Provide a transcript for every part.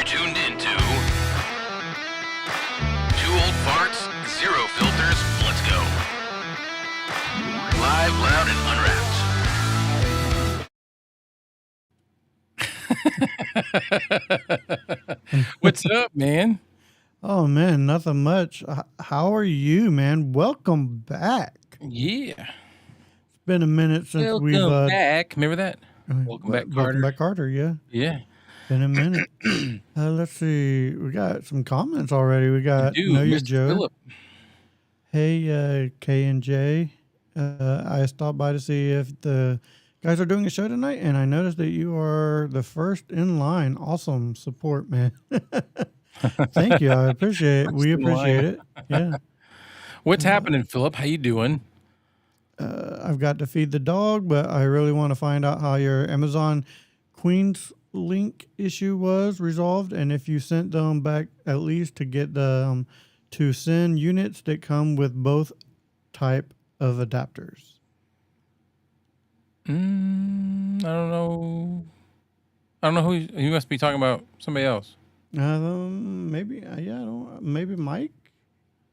tuned into Two Old Farts, Zero Filters, Let's Go. Live, loud, and unwrapped. What's up, man? Oh man, nothing much. How are you, man? Welcome back. Yeah. It's been a minute since we've back. Remember that? Welcome back, Carter. Welcome back, Carter. Yeah. Yeah. Been a minute. Let's see. We got some comments already. We got Know Your Mr. Joe. Phillip. Hey, K and J. I stopped by to see if the guys are doing a show tonight, and I noticed that you are the first in line. Awesome support, man. Thank you. I appreciate it. We appreciate it. Yeah. What's happening, Phillip? How you doing? I've got to feed the dog, but I really want to find out how your Amazon Queens link issue was resolved, and if you sent them back at least to get the to send units that come with both type of adapters. I don't know. I don't know who you must be talking about. Somebody else. Maybe maybe Mike.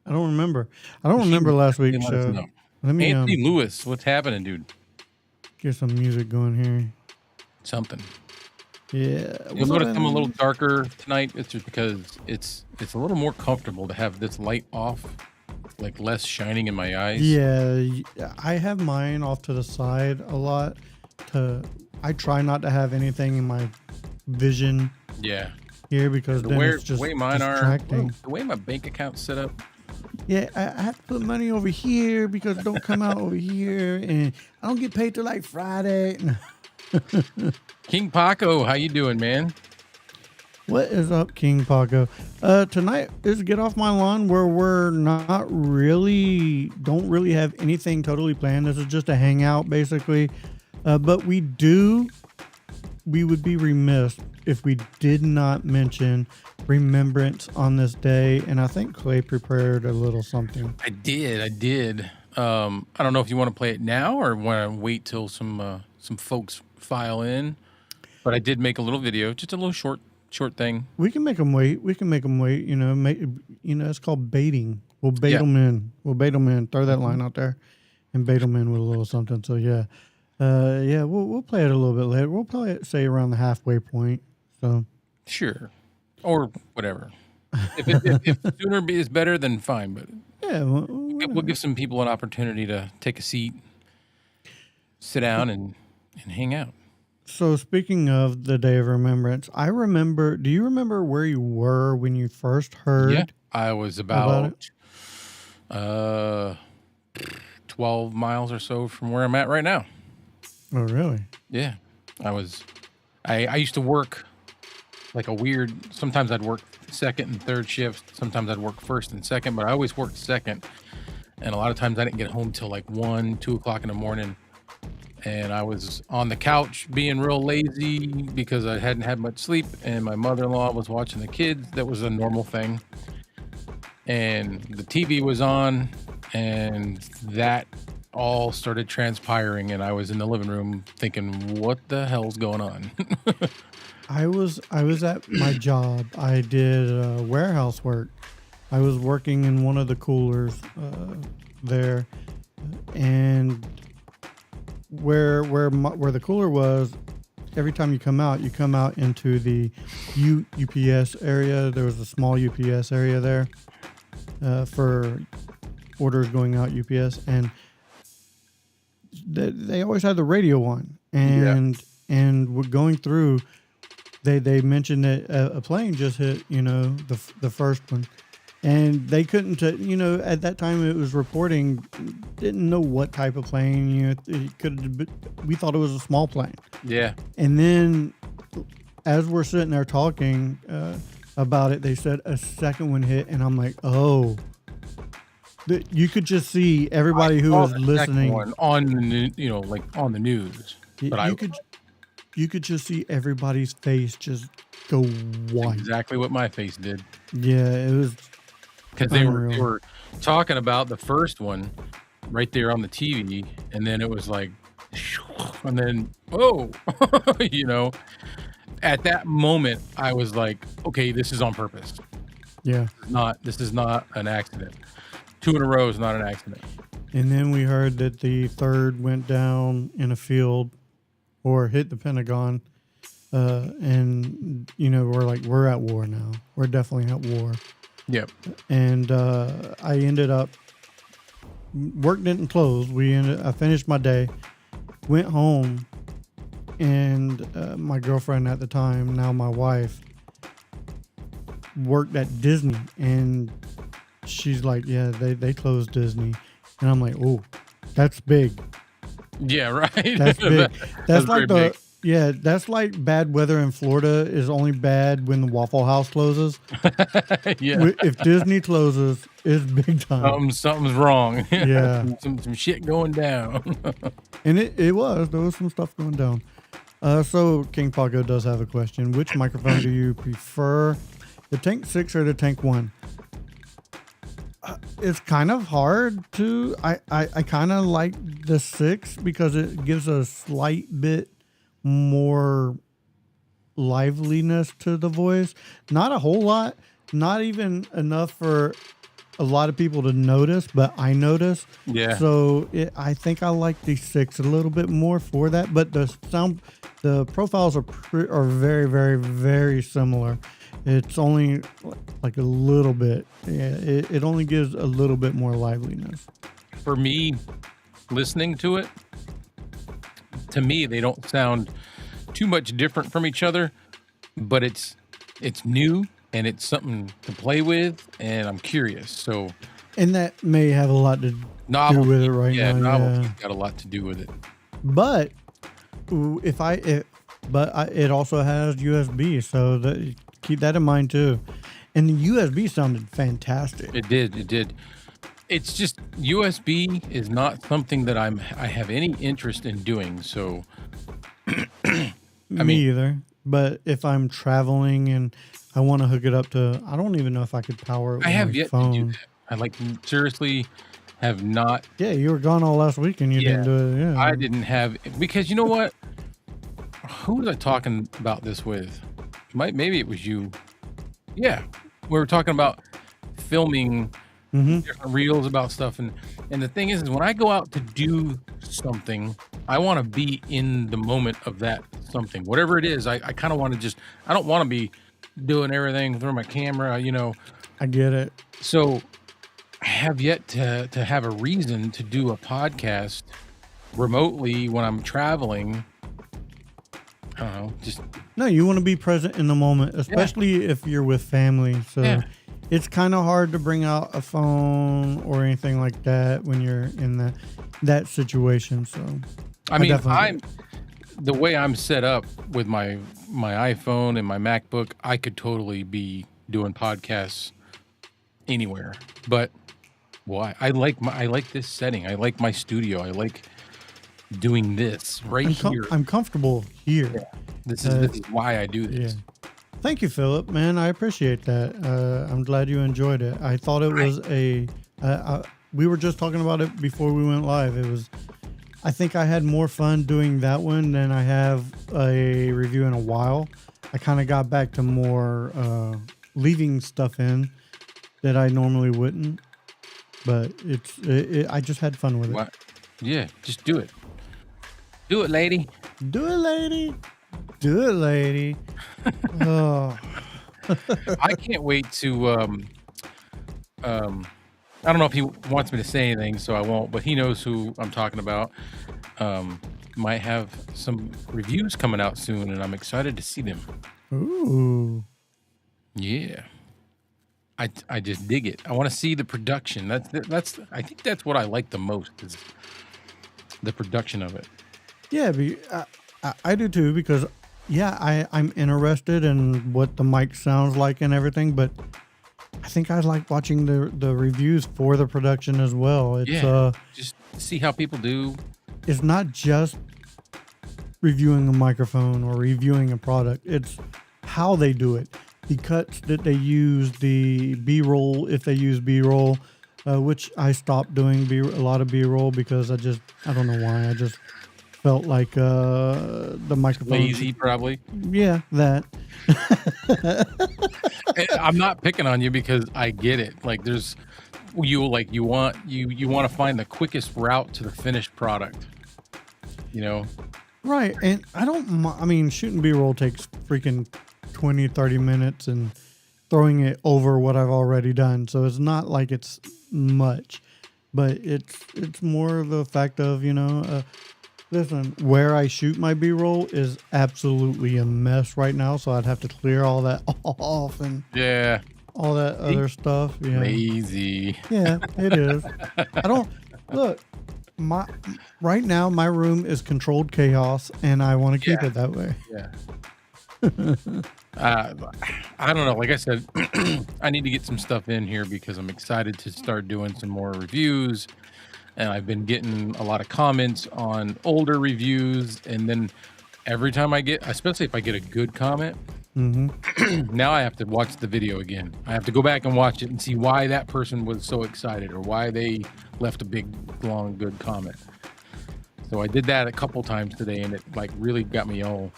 I don't remember. I don't remember last week's show. Let me Anthony Lewis. What's happening, dude? Get some music going here. Something. Yeah. You'll notice I'm a little darker tonight. It's just because it's a little more comfortable to have this light off, like less shining in my eyes. Yeah, I have mine off to the side a lot. I try not to have anything in my vision. Yeah. Here because then it's just the way mine distracting. the way my bank account's set up. Yeah, I have to put money over here because it don't come out over here, and I don't get paid till like Friday. King Paco, how you doing, man? What is up, King Paco? Tonight is Get Off My Lawn, where we're don't really have anything totally planned. This is just a hangout, basically. But we would be remiss if we did not mention remembrance on this day, and I think Clay prepared a little something. I did. I don't know if you want to play it now or want to wait till some folks file in, but I did make a little video, just a little short thing. We can make them wait. You know, it's called baiting. We'll bait them in. Throw that line out there, and bait them in with a little something. So yeah. We'll play it a little bit later. We'll play it, say, around the halfway point. So sure, or whatever. If sooner is better, then fine. But yeah, we'll give some people an opportunity to take a seat, sit down, and hang out. So speaking of the Day of Remembrance, I remember. Do you remember where you were when you first heard? Yeah, I was about 12 miles or so from where I'm at right now. Oh, really? Yeah, I used to work like a weird. Sometimes I'd work second and third shift. Sometimes I'd work first and second, but I always worked second. And a lot of times I didn't get home till like 1, 2 o'clock in the morning. And I was on the couch being real lazy because I hadn't had much sleep. And my mother-in-law was watching the kids. That was a normal thing. And the TV was on, and that all started transpiring, and I was in the living room thinking, what the hell's going on? I was at my job. I did warehouse work. I was working in one of the coolers there, and where the cooler was, every time you come out into the UPS area. There was a small UPS area there for orders going out UPS, and they always had the radio on, and we're going through. They mentioned that a plane just hit, the first one, and they couldn't, at that time it was reporting, didn't know what type of plane, it could have been, we thought it was a small plane. Yeah. And then as we're sitting there talking about it, they said a second one hit, and I'm like, oh. You could just see everybody who was listening on the, on the news. But you could just see everybody's face just go white. Exactly what my face did. Yeah, it was because they were talking about the first one right there on the TV, and then it was like, and then at that moment, I was like, okay, this is on purpose. Yeah. This is not an accident. 2 in a row is not an accident. And then we heard that the third went down in a field or hit the Pentagon. And, you know, we're at war now. We're definitely at war. Yep. And I ended up, work didn't close. I finished my day, went home, and my girlfriend at the time, now my wife, worked at Disney. And she's like, yeah, they closed Disney. And I'm like, oh, that's big. Yeah, right. That's big. That's like very big. yeah, that's like bad weather in Florida is only bad when the Waffle House closes. Yeah. If Disney closes, it's big time. Something's wrong. Yeah. some shit going down. And there was some stuff going down. So King Paco does have a question. Which microphone do you prefer, the Tank 6 or the Tank 1? It's kind of hard to. I kind of like the 6 because it gives a slight bit more liveliness to the voice. Not a whole lot. Not even enough for a lot of people to notice, but I notice. Yeah. So I think I like the 6 a little bit more for that. But the profiles are very, very, very similar. It's only like a little bit. Yeah, it only gives a little bit more liveliness. For me, listening to it, to me, they don't sound too much different from each other, but it's new and it's something to play with, and I'm curious. So, And that may have a lot to do with it right now. Novelty's got a lot to do with it. But it also has USB, so keep that in mind too. And the USB sounded fantastic. It did. It's just USB is not something that I have any interest in doing. So, Me either. But if I'm traveling and I want to hook it up to, I don't even know if I could power it with I have my yet phone. to do that. I seriously have not. Yeah, you were gone all last week and you didn't do it. Yeah, I didn't have, because you know what? Who was I talking about this with? Maybe it was you. Yeah, we were talking about filming different reels about stuff, and the thing is when I go out to do something, I want to be in the moment of that something, whatever it is. I kind of want to I don't want to be doing everything through my camera, you know. I get it. So I have yet to have a reason to do a podcast remotely when I'm traveling. I don't know, just No, you want to be present in the moment, especially if you're with family. So it's kind of hard to bring out a phone or anything like that when you're in that situation. So I mean, the way I'm set up with my iPhone and my MacBook, I could totally be doing podcasts anywhere. But why? I like this setting. I like my studio. I like doing this here. I'm comfortable here. Yeah. This is why I do this. Yeah. Thank you, Philip. Man, I appreciate that. I'm glad you enjoyed it. I thought it was we were just talking about it before we went live. I think I had more fun doing that one than I have a review in a while. I kind of got back to more leaving stuff in that I normally wouldn't, but I just had fun with it. What? Yeah, just do it. Do it, lady. Do it, lady. Do it, lady. Oh. I can't wait to I don't know if he wants me to say anything, so I won't, but he knows who I'm talking about. Might have some reviews coming out soon, and I'm excited to see them. Ooh. Yeah. I just dig it. I want to see the production. That's I think that's what I like the most, is the production of it. Yeah, I do too, because I'm interested in what the mic sounds like and everything, but I think I like watching the reviews for the production as well. It's just see how people do. It's not just reviewing a microphone or reviewing a product. It's how they do it. The cuts that they use, the B-roll, if they use B-roll, which I stopped doing a lot of B-roll because I don't know why. felt like the microphone. Lazy, probably. Yeah, that. I'm not picking on you because I get it. Like you want to find the quickest route to the finished product. You know. Right, and I mean, shooting B-roll takes freaking 20, 30 minutes and throwing it over what I've already done. So it's not like it's much, but it's more the fact of, listen, where I shoot my B-roll is absolutely a mess right now. So I'd have to clear all that off and Yeah. all that other stuff. Yeah. Lazy. Yeah, it is. I don't look. Right now, my room is controlled chaos, and I want to keep it that way. Yeah. I don't know. Like I said, I need to get some stuff in here because I'm excited to start doing some more reviews. And I've been getting a lot of comments on older reviews. And then every time especially if I get a good comment, now I have to watch the video again. I have to go back and watch it and see why that person was so excited or why they left a big, long, good comment. So I did that a couple times today, and it like really got me all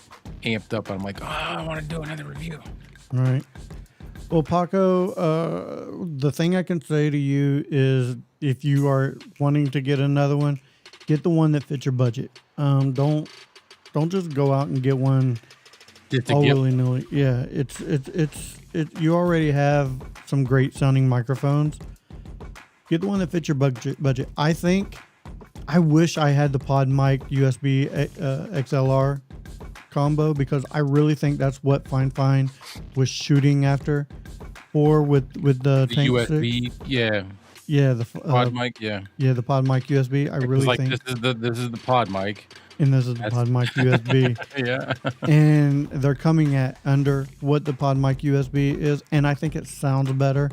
amped up. I'm like, oh, I want to do another review. Right. Well, Paco, the thing I can say to you is if you are wanting to get another one, get the one that fits your budget. Don't just go out and get one all willy-nilly. Yeah, it's you already have some great sounding microphones. Get the one that fits your budget. I wish I had the pod mic USB XLR combo because I really think that's what Fine was shooting after, or with the Tank USB, 6. yeah, the pod mic, yeah, the pod mic USB. I really think this is the pod mic, and this is the pod mic USB. Yeah, and they're coming at under what the pod mic USB is, and I think it sounds better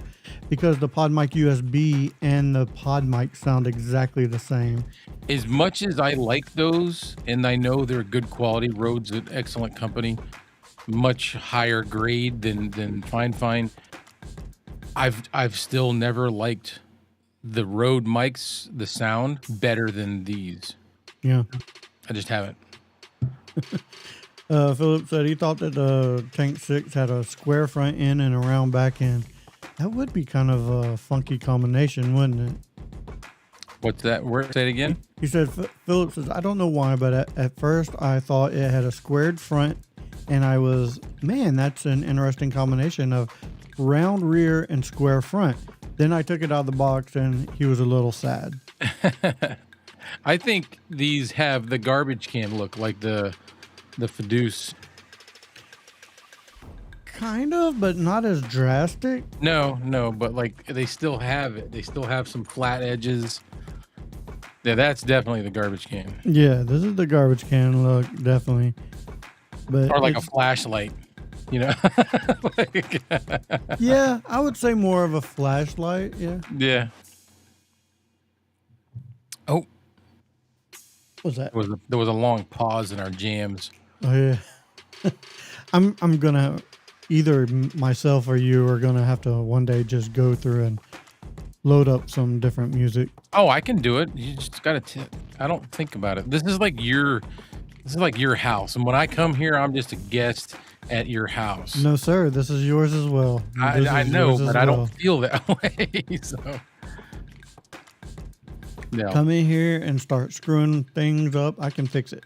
because the pod mic USB and the pod mic sound exactly the same. As much as I like those, and I know they're good quality, Rode's an excellent company, much higher grade than Fine. I've still never liked the Rode mics, the sound better than these. Yeah, I just haven't. Philip said he thought that the Tank 6 had a square front end and a round back end. That would be kind of a funky combination, wouldn't it? What's that? Say it again. He said, Philip says, I don't know why, but at first I thought it had a squared front, and I was, man, that's an interesting combination of round rear and square front. Then I took it out of the box, and he was a little sad. I think these have the garbage can look, like the Fiduce. Kind of, but not as drastic. No, but like they still have it. They still have some flat edges. Yeah, that's definitely the garbage can. Yeah, this is the garbage can look, definitely. But or like a flashlight, yeah, I would say more of a flashlight. Yeah. Yeah. Oh. What's that? There was a long pause in our jams. Oh yeah. I'm gonna either myself or you are gonna have to one day just go through and load up some different music. Oh, I can do it. You just gotta. I don't think about it. This is like your house, and when I come here, I'm just a guest at your house. No, sir. This is yours as well. I know, but I don't feel that way. So. No. Come in here and start screwing things up. I can fix it.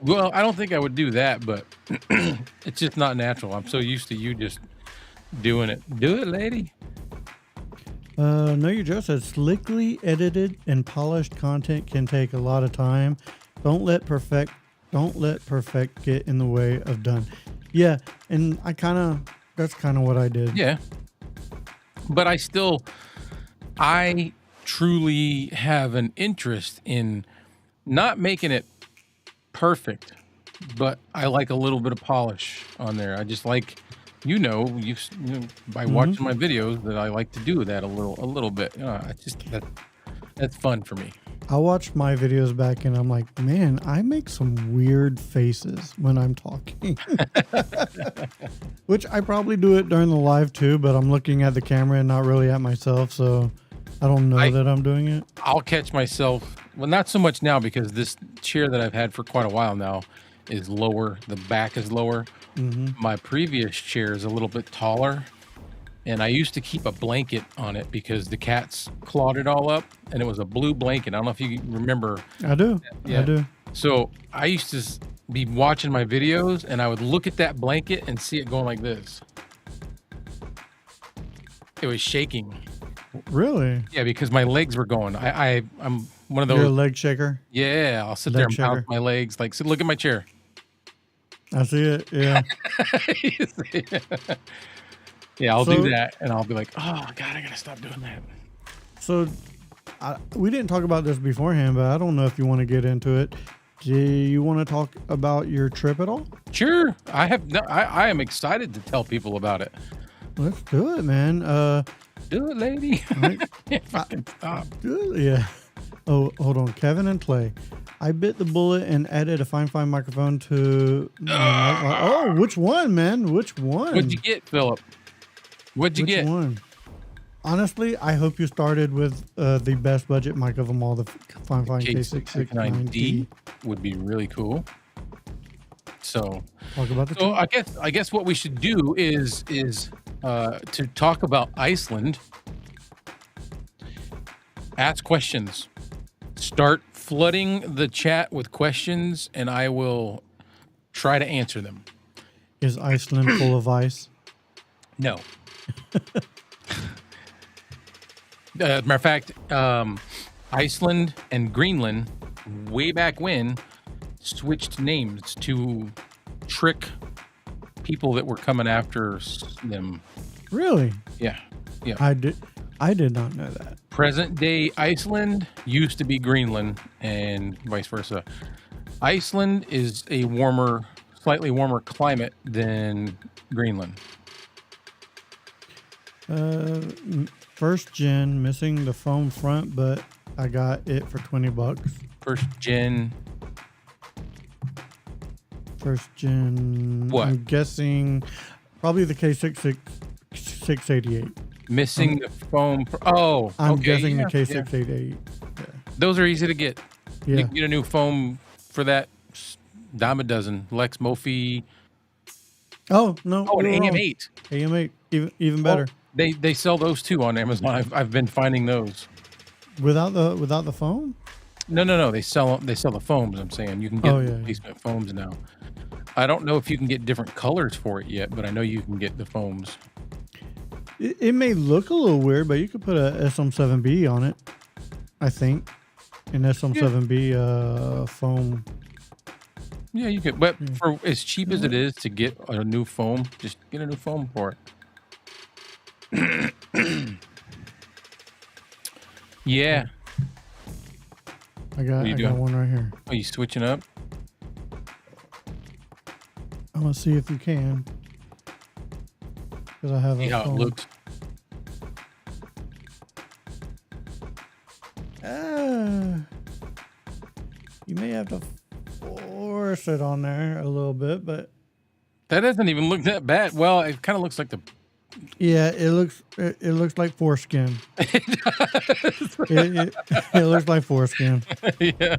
Well, I don't think I would do that, but it's just not natural. I'm so used to you just doing it. Do it, lady. No, you just said slickly edited and polished content can take a lot of time. Don't let perfect get in the way of done. Yeah, and that's kind of what I did. Yeah. But I truly have an interest in not making it perfect, but I like a little bit of polish on there. I just like, by watching my videos that I like to do that a little bit. That's fun for me. I watched my videos back and I'm like, man, I make some weird faces when I'm talking. Which I probably do it during the live too, but I'm looking at the camera and not really at myself, so I don't know that I'm doing it. I'll catch myself Well, not so much now because this chair that I've had for quite a while now is lower. The back is lower. Mm-hmm. My previous chair is a little bit taller, and I used to keep a blanket on it because the cats clawed it all up, and it was a blue blanket. I don't know if you remember. I do. Yeah. I do. So I used to be watching my videos, and I would look at that blanket and see it going like this. It was shaking. Really? Yeah, because my legs were going. I'm one of You're a those. leg shaker. Yeah, I'll sit there and Leg bounce shaker. my legs. Like, so look at my chair. I see it. Yeah. Yeah, I'll So- do that, and I'll be like, oh God, I gotta stop doing that. So, we didn't talk about this beforehand, but I don't know if you want to get into it. Do you want to talk about your trip at all? Sure, I have. No, I am excited to tell people about it. Let's do it, man. Do it, lady. Right. If I can stop. Yeah. Oh, hold on. Kevin and Clay. I bit the bullet and added a fine microphone to. Oh, which one, man? Which one? What'd you get, Philip? What'd you Which get? one? Honestly, I hope you started with the best budget mic of them all, the Fine K669D K669D. would be really cool. So, Talk about the so trip. I guess what we should do is to talk about Iceland. Ask questions. Start flooding the chat with questions, and I will try to answer them. Is Iceland full of ice? No. Matter of fact, Iceland and Greenland, way back when, switched names to trick people that were coming after them. Really? Yeah. Yeah. I did not know that. Present day Iceland used to be Greenland and vice versa. Iceland is a slightly warmer climate than Greenland. First gen, missing the foam front, but I got it for $20. First gen. First gen. What? I'm guessing probably the K688. Missing the foam. I'm okay, guessing yeah, the K688. Those are easy to get. Yeah. You can get a new foam for that dime a dozen. Lex Mofi. Oh no. Oh, an you're wrong. AM8. AM8, even better. They sell those too on Amazon. I've been finding those. Without the foam? No. They sell the foams. I'm saying you can get Yeah. replacement foams now. I don't know if you can get different colors for it yet, but I know you can get the foams. It may look a little weird, but you could put a SM7B on it. I think an SM7B foam. Yeah, you could. But for as cheap as it is to get a new foam, just get a new foam for it. Yeah. I got doing? one right here. Are you switching up? I'm gonna see if you can, because I have See a how it foam. looks. You may have to force it on there a little bit, but That doesn't even look that bad. Well, it kind of looks like the. yeah, it looks like foreskin. it looks like foreskin. Yeah.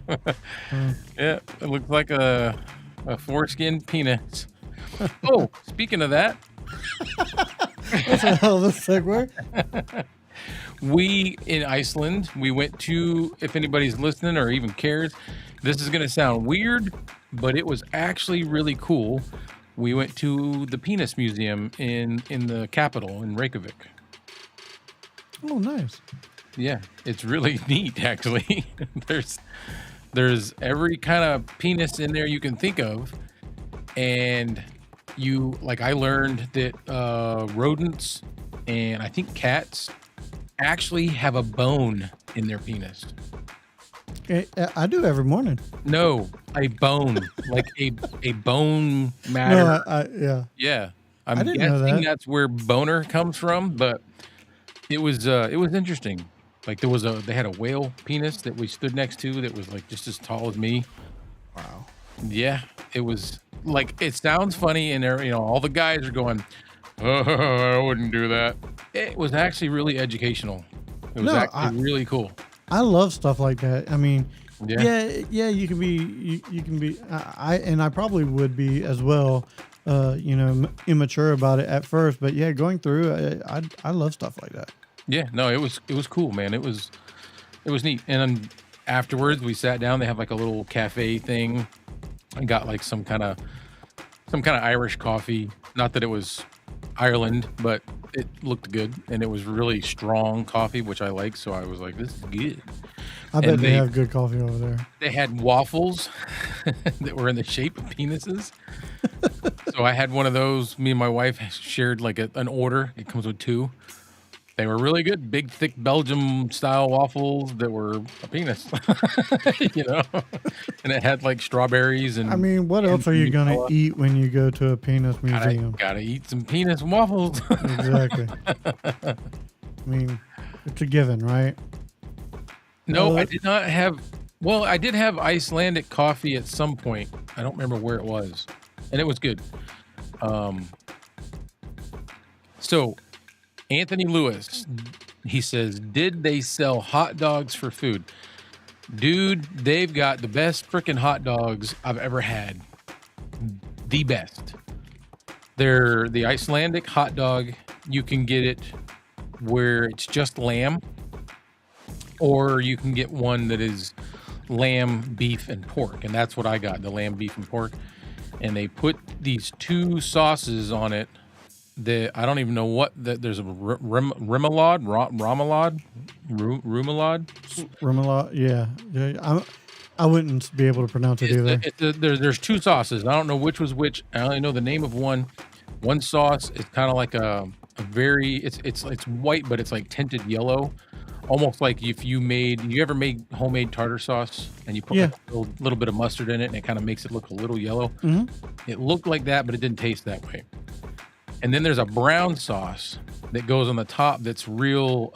Yeah. It looks like a foreskin penis. Oh, speaking of that, That's a hell of a segue. we in Iceland, we went to, if anybody's listening or even cares, this is going to sound weird, but it was actually really cool. We went to the Penis Museum in the capital in Reykjavik. Oh, nice. Yeah, it's really neat actually. There's every kind of penis in there you can think of, and I learned that rodents and I think cats actually have a bone in their penis. I do every morning. No, a bone, like a bone matter. No, yeah. Yeah, I'm I didn't know guessing that. that's where boner comes from, but it was interesting. Like they had a whale penis that we stood next to that was like just as tall as me. Wow. Yeah, it was like, it sounds funny, and all the guys are going, oh, I wouldn't do that. It was actually really educational. It was No, actually really cool. I love stuff like that. I mean, Yeah. Yeah, you can be, you can be, and I probably would be as well, immature about it at first, but yeah, going through, I love stuff like that. Yeah. No, it was cool, man. It was neat. And then afterwards, we sat down. They have like a little cafe thing. I got like some kind of Irish coffee. Not that it was Ireland, but it looked good and it was really strong coffee, which I like. So I was like, this is good. I bet And they have good coffee over there. they had waffles that were in the shape of penises. So I had one of those. Me and my wife shared like an order. It comes with two. They were really good, big, thick Belgium style waffles that were a penis, you know, and it had like strawberries I and mean, what else are you gonna Nutella. eat when you go to a penis museum? Gotta eat some penis waffles. Exactly. I mean, it's a given, right? No, I Uh, did not have. Well, I did have Icelandic coffee at some point. I don't remember where it was, and it was good. Um, so Anthony Lewis, he says, did they sell hot dogs for food? Dude, they've got the best freaking hot dogs I've ever had. The best. They're the Icelandic hot dog. You can get it where it's just lamb, or you can get one that is lamb, beef, and pork. And that's what I got, the lamb, beef, and pork. And they put these two sauces on it that I don't even know what that there's a remoulade, remoulade. remoulade, yeah. I wouldn't be able to pronounce it either. There's two sauces. I don't know which was which. I only know the name of one. One sauce is kind of like a very it's white, but it's like tinted yellow, almost like if you ever made homemade tartar sauce and you put Yeah. like a little bit of mustard in it and it kind of makes it look a little yellow. Hmm. It looked like that, but it didn't taste that way. And then there's a brown sauce that goes on the top that's real.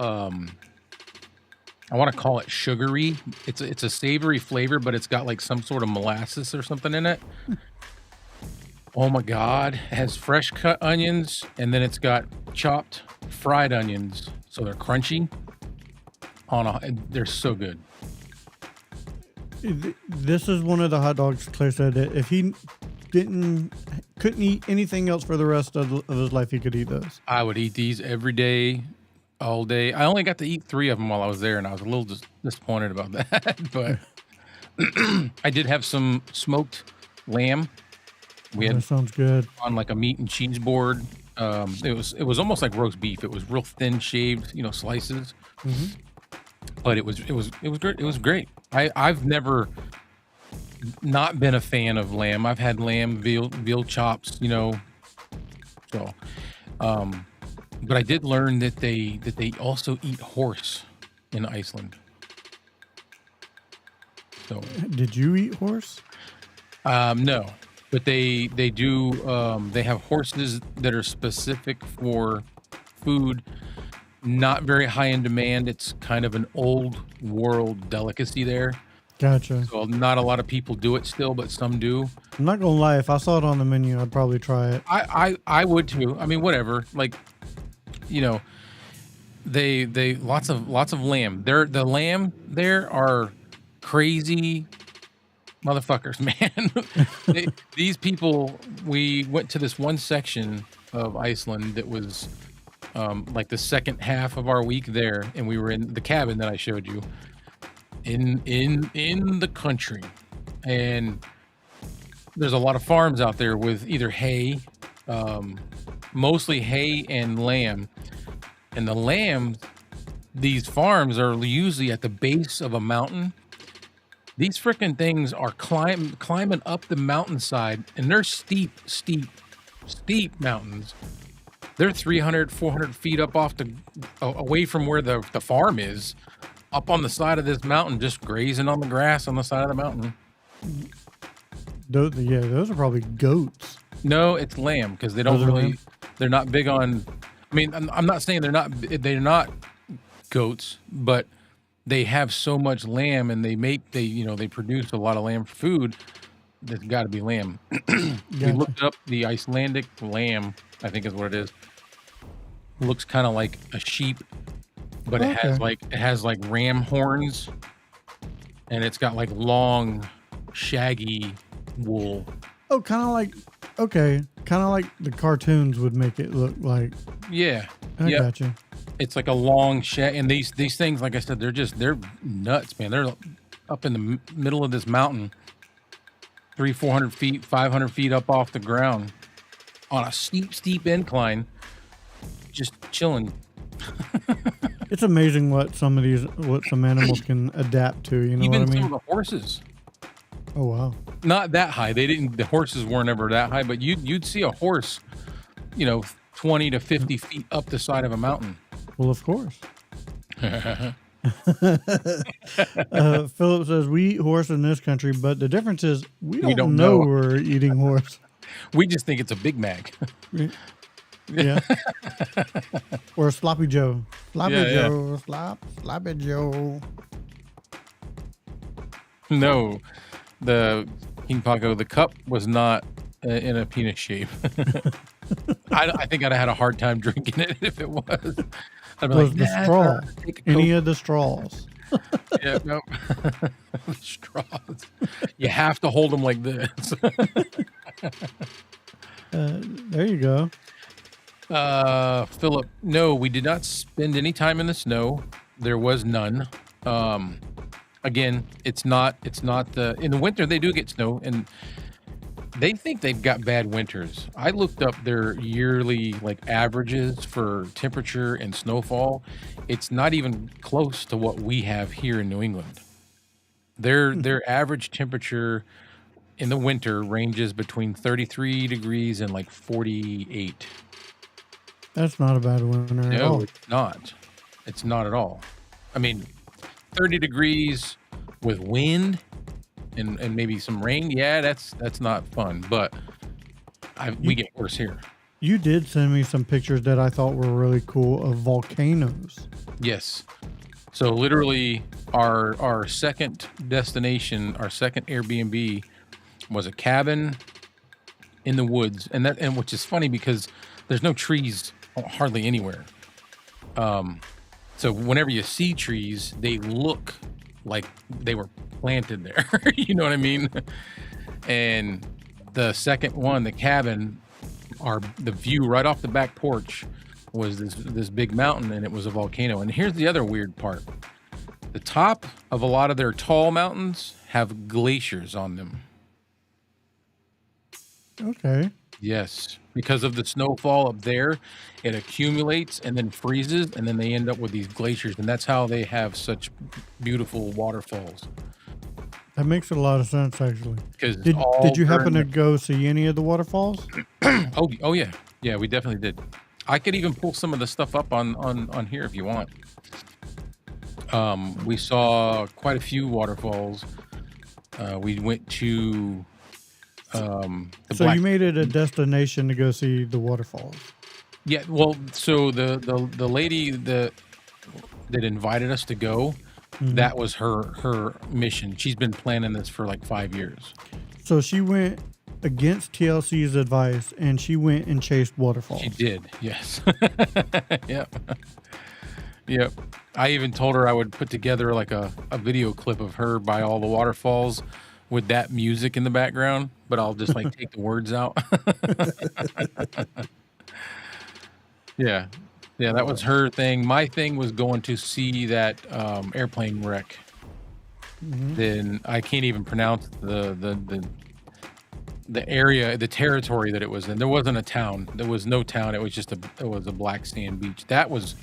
I want to call it sugary. It's a savory flavor, but it's got like some sort of molasses or something in it. Oh my God. It has fresh cut onions and then it's got chopped fried onions. So they're crunchy they're so good. This is one of the hot dogs Claire said that if he couldn't eat anything else for the rest of his life, he could eat those. I would eat these every day, all day. I only got to eat 3 of them while I was there and I was a little disappointed about that, but I did have some smoked lamb. We That had sounds good. on like a meat and cheese board. It was almost like roast beef. It was real thin shaved, slices. Hmm. But it was great. It was great. I've never not been a fan of lamb. I've had lamb, veal chops, So, um, but I did learn that they also eat horse in Iceland. So, Did you eat horse? no, but they do. They have horses that are specific for food. Not very high in demand. It's kind of an old world delicacy there. Gotcha. So not a lot of people do it still, but some do. I'm not gonna lie. If I saw it on the menu, I'd probably try it. I would too. I mean, whatever. Like, they lots of lamb. The lamb there are crazy motherfuckers, man. These people. We went to this one section of Iceland that was like the second half of our week there, and we were in the cabin that I showed you in the country, and there's a lot of farms out there with either hay, mostly hay and lamb. And the lamb, these farms are usually at the base of a mountain. These freaking things are climbing up the mountainside, and they're steep mountains. They're 300, 400 feet up away from where the farm is, up on the side of this mountain, just grazing on the grass on the side of the mountain. Those are probably goats. No, it's lamb because they don't Those are really. lamb? They're not big on. I mean, I'm not saying they're not goats, but they have so much lamb, and they produce a lot of lamb for food. There's got to be lamb. We Gotcha. looked up the Icelandic lamb. I think is what it is. Looks kind of like a sheep, but it has Okay. like ram horns, and it's got like long, shaggy wool. Oh, kind of like, okay, kind of like the cartoons would make it look like. Yeah. I Yep. got you. It's like a long shag, and these things, like I said, they're nuts, man. They're up in the middle of this mountain, 400 feet, 500 feet up off the ground, on a steep incline, just chilling. It's amazing what some animals can adapt to. You know Even what I some mean? of the horses, Oh wow. not that high. The horses weren't ever that high, but you'd see a horse, 20 to 50 feet up the side of a mountain. Well, of course. Philip says we eat horse in this country, but the difference is we don't know we're eating horse. We just think it's a Big Mac. Yeah. Or a sloppy Joe. Sloppy Yeah, yeah. Joe. Sloppy Joe. No, the King Paco, the cup was not in a penis shape. I think I'd have had a hard time drinking it if it was. I'd be Was like, the "Nah, straw. take a Any Coke." of the straws. Yeah, no. Straws. You have to hold them like this. There you go. Philip, no, we did not spend any time in the snow. There was none. Again, it's not in the winter they do get snow, and they think they've got bad winters. I looked up their yearly like averages for temperature and snowfall. It's not even close to what we have here in New England. Their average temperature in the winter ranges between 33 degrees and like 48. That's not a bad winter at No, all. it's not. It's not at all. I mean, 30 degrees with wind and maybe some rain. Yeah, that's not fun, but we get worse here. You did send me some pictures that I thought were really cool of volcanoes. Yes. So literally our second destination, our second Airbnb was a cabin in the woods, and which is funny because there's no trees hardly anywhere. So whenever you see trees, they look like they were planted there. You know what I mean? And the second one, the cabin, the view right off the back porch was this big mountain, and it was a volcano. And here's the other weird part. The top of a lot of their tall mountains have glaciers on them. Okay. Yes, because of the snowfall up there, it accumulates and then freezes, and then they end up with these glaciers, and that's how they have such beautiful waterfalls. That makes a lot of sense, actually. Because Did you happen to go see any of the waterfalls? Oh yeah, yeah, we definitely did. I could even pull some of the stuff up on here if you want. We saw quite a few waterfalls. We went to So you made it a destination to go see the waterfalls. Yeah, well, so the lady that invited us to go, that was her mission. She's been planning this for like 5 years. So she went against TLC's advice and she went and chased waterfalls. She did, yes. Yep. Yep. I even told her I would put together like a video clip of her by all the waterfalls with that music in the background, but I'll just like take the words out. Yeah. Yeah, that was her thing. My thing was going to see that airplane wreck. Then I can't even pronounce the area, the territory that it was in. There wasn't a town. There was no town. It was just it was a black sand beach. That was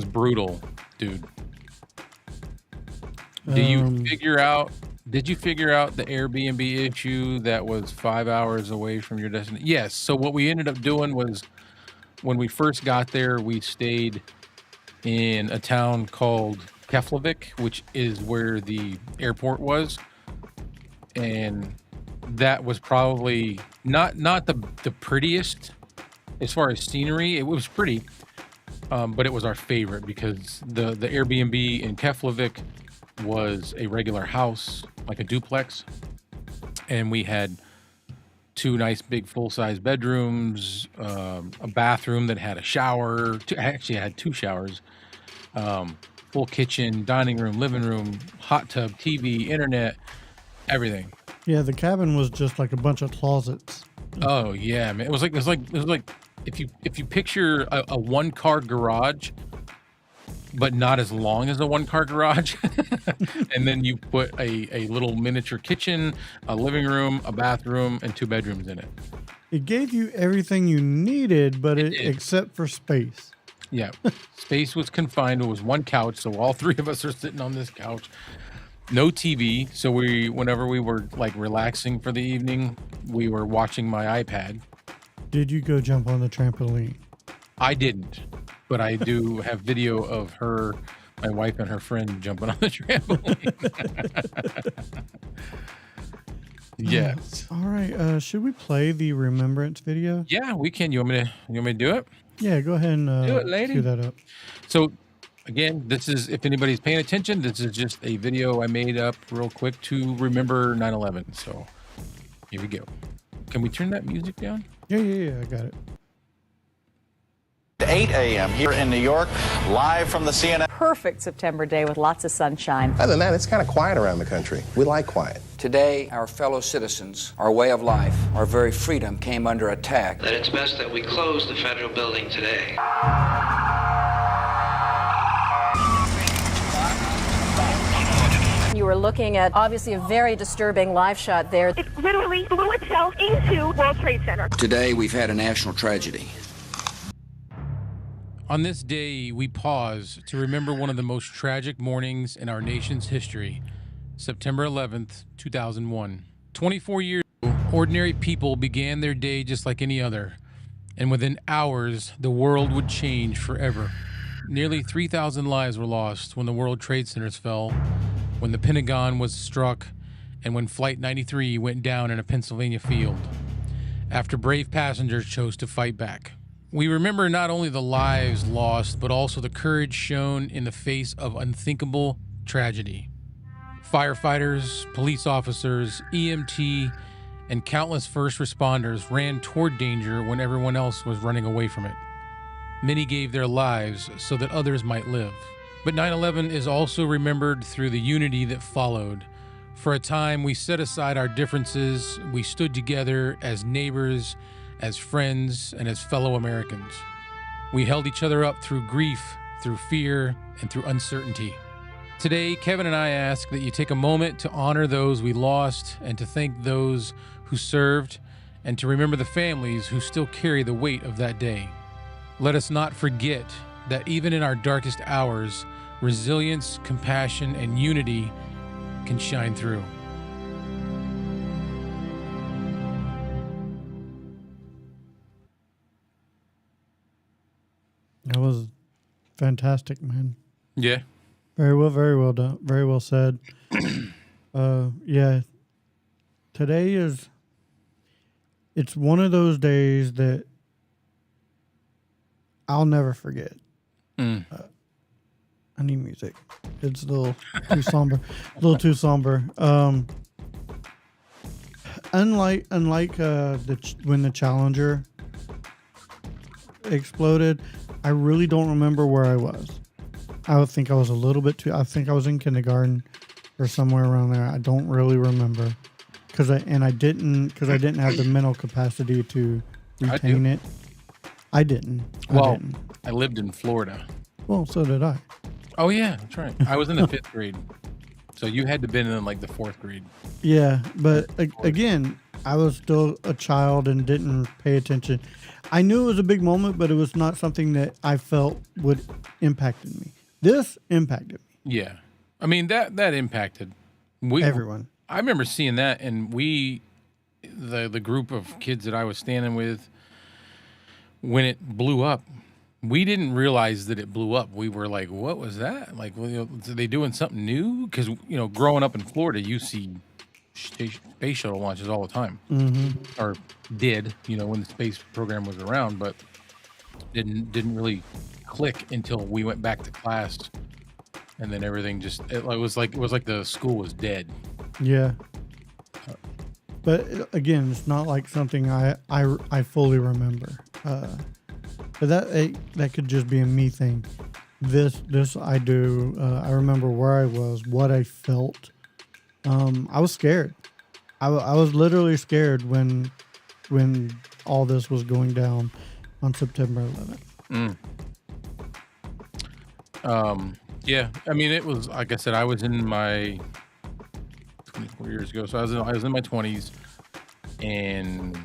brutal, dude. Did you figure out the Airbnb issue that was 5 hours away from your destination? Yes. So what we ended up doing was, when we first got there, we stayed in a town called Keflavik, which is where the airport was. And that was probably not the prettiest as far as scenery. It was pretty, but it was our favorite because the Airbnb in Keflavik was a regular house, like a duplex. And we had 2 nice big full-size bedrooms, a bathroom that had a shower. Actually, it had 2 showers, full kitchen, dining room, living room, hot tub, TV, internet, everything. Yeah, the cabin was just like a bunch of closets. Oh yeah, man. It was like if you picture a one car garage, but not as long as a one car garage, and then you put a little miniature kitchen, a living room, a bathroom, and 2 bedrooms in it. It gave you everything you needed, but It did. except for space. Yeah, space was confined. It was one couch, so all 3 of us are sitting on this couch. No TV, so whenever we were like relaxing for the evening, we were watching my iPad. Did you go jump on the trampoline? I didn't, but I do have video of my wife and her friend jumping on the trampoline. Yes. All right. Should we play the remembrance video? Yeah, we can. You want me to do it? Yeah, go ahead and Do it, lady. cue that up. So, again, this is, if anybody's paying attention, this is just a video I made up real quick to remember 9/11. So, here we go. Can we turn that music down? Yeah, I got it. 8 a.m. here in New York, live from the CNN. Perfect September day with lots of sunshine. Other than that, it's kind of quiet around the country. We like quiet. Today, our fellow citizens, our way of life, our very freedom came under attack. That it's best that we close the federal building today. You were looking at obviously a very disturbing live shot there. It literally blew itself into World Trade Center. Today, we've had a national tragedy. On this day, we pause to remember one of the most tragic mornings in our nation's history, September 11th, 2001. 24 years ago, ordinary people began their day just like any other, and within hours, the world would change forever. Nearly 3,000 lives were lost when the World Trade Centers fell, when the Pentagon was struck, and when Flight 93 went down in a Pennsylvania field, after brave passengers chose to fight back. We remember not only the lives lost, but also the courage shown in the face of unthinkable tragedy. Firefighters, police officers, EMT, and countless first responders ran toward danger when everyone else was running away from it. Many gave their lives so that others might live. But 9/11 is also remembered through the unity that followed. For a time, we set aside our differences, we stood together as neighbors, as friends, and as fellow Americans. We held each other up through grief, through fear, and through uncertainty. Today, Kevin and I ask that you take a moment to honor those we lost and to thank those who served and to remember the families who still carry the weight of that day. Let us not forget that even in our darkest hours, resilience, compassion, and unity can shine through. That was fantastic, man. Yeah. Very well done. Very well said. Yeah. Today it's one of those days that I'll never forget. I need music. It's a little too somber. A little too somber. Unlike when the Challenger exploded, I really don't remember where I was. I would think I was a little bit too. I think I was in kindergarten or somewhere around there. I don't really remember because I didn't have the mental capacity to retain it. I didn't. I lived in Florida. Well, so did I. Oh yeah, that's right. I was in the 5th grade, so you had to been in like the 4th grade. Yeah, but again, I was still a child and didn't pay attention. I knew it was a big moment, but it was not something that I felt would impacted me. This impacted me. Yeah, I mean that impacted Everyone. I remember seeing that, and the group of kids that I was standing with, when it blew up, we didn't realize that it blew up. We were like, "What was that? Like, are they doing something new?" Because growing up in Florida, you see space shuttle launches all the time, or did when the space program was around, but didn't really click until we went back to class, and then everything just it was like the school was dead. Yeah. But again, it's not like something I fully remember. But that could just be a me thing. This I do. I remember where I was, what I felt. I was scared. I was literally scared when all this was going down on September 11th. Yeah. I mean, it was like I said. I was in my 24 years ago, so I was in my 20s, and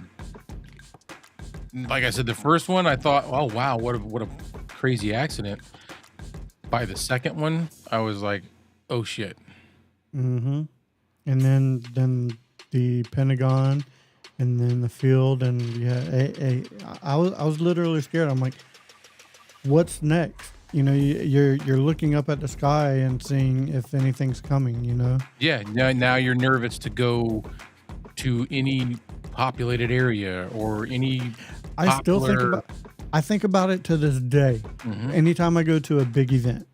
like I said, the first one I thought, oh wow, what a crazy accident. By the second one, I was like, oh shit. Mm-hmm. And then the Pentagon, and then the field, and I was literally scared. I'm like, what's next? You know, you're looking up at the sky and seeing if anything's coming. You know. Yeah. Now you're nervous to go to any populated area or any. I still think about it to this day. Anytime I go to a big event,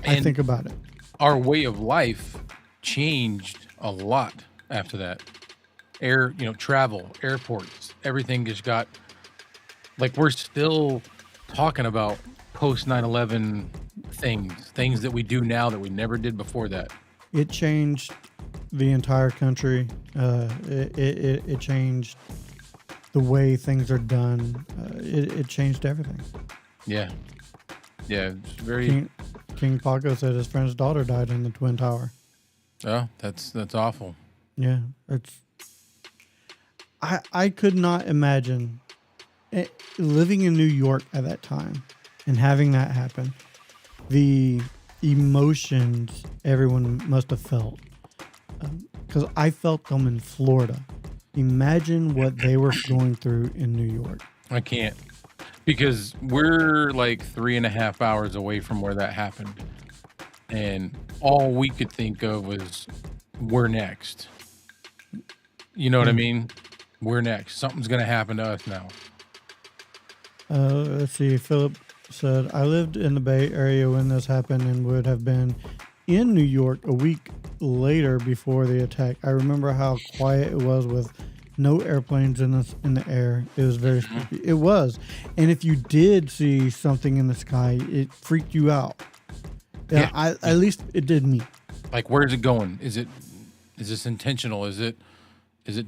I think about it. Our way of life changed a lot after that. Travel, airports, everything just got like, we're still talking about post 9/11 things that we do now that we never did before that. It changed the entire country. It changed the way things are done. It changed everything. Yeah. It's very. King Paco said his friend's daughter died in the Twin Tower. Oh, that's awful. Yeah, I could not imagine living in New York at that time and having that happen. The emotions everyone must have felt, because I felt them in Florida. Imagine what they were going through in New York. I can't, because we're like 3.5 hours away from where that happened, and all we could think of was, we're next. You know what I mean? We're next. Something's gonna happen to us now. Let's see. Philip said, I lived in the Bay Area when this happened and would have been in New York a week later before the attack. I remember how quiet it was with no airplanes in the air. It was very spooky. It was. And if you did see something in the sky, it freaked you out. Yeah. At least it did me. Like, where's it going? Is this intentional? Is it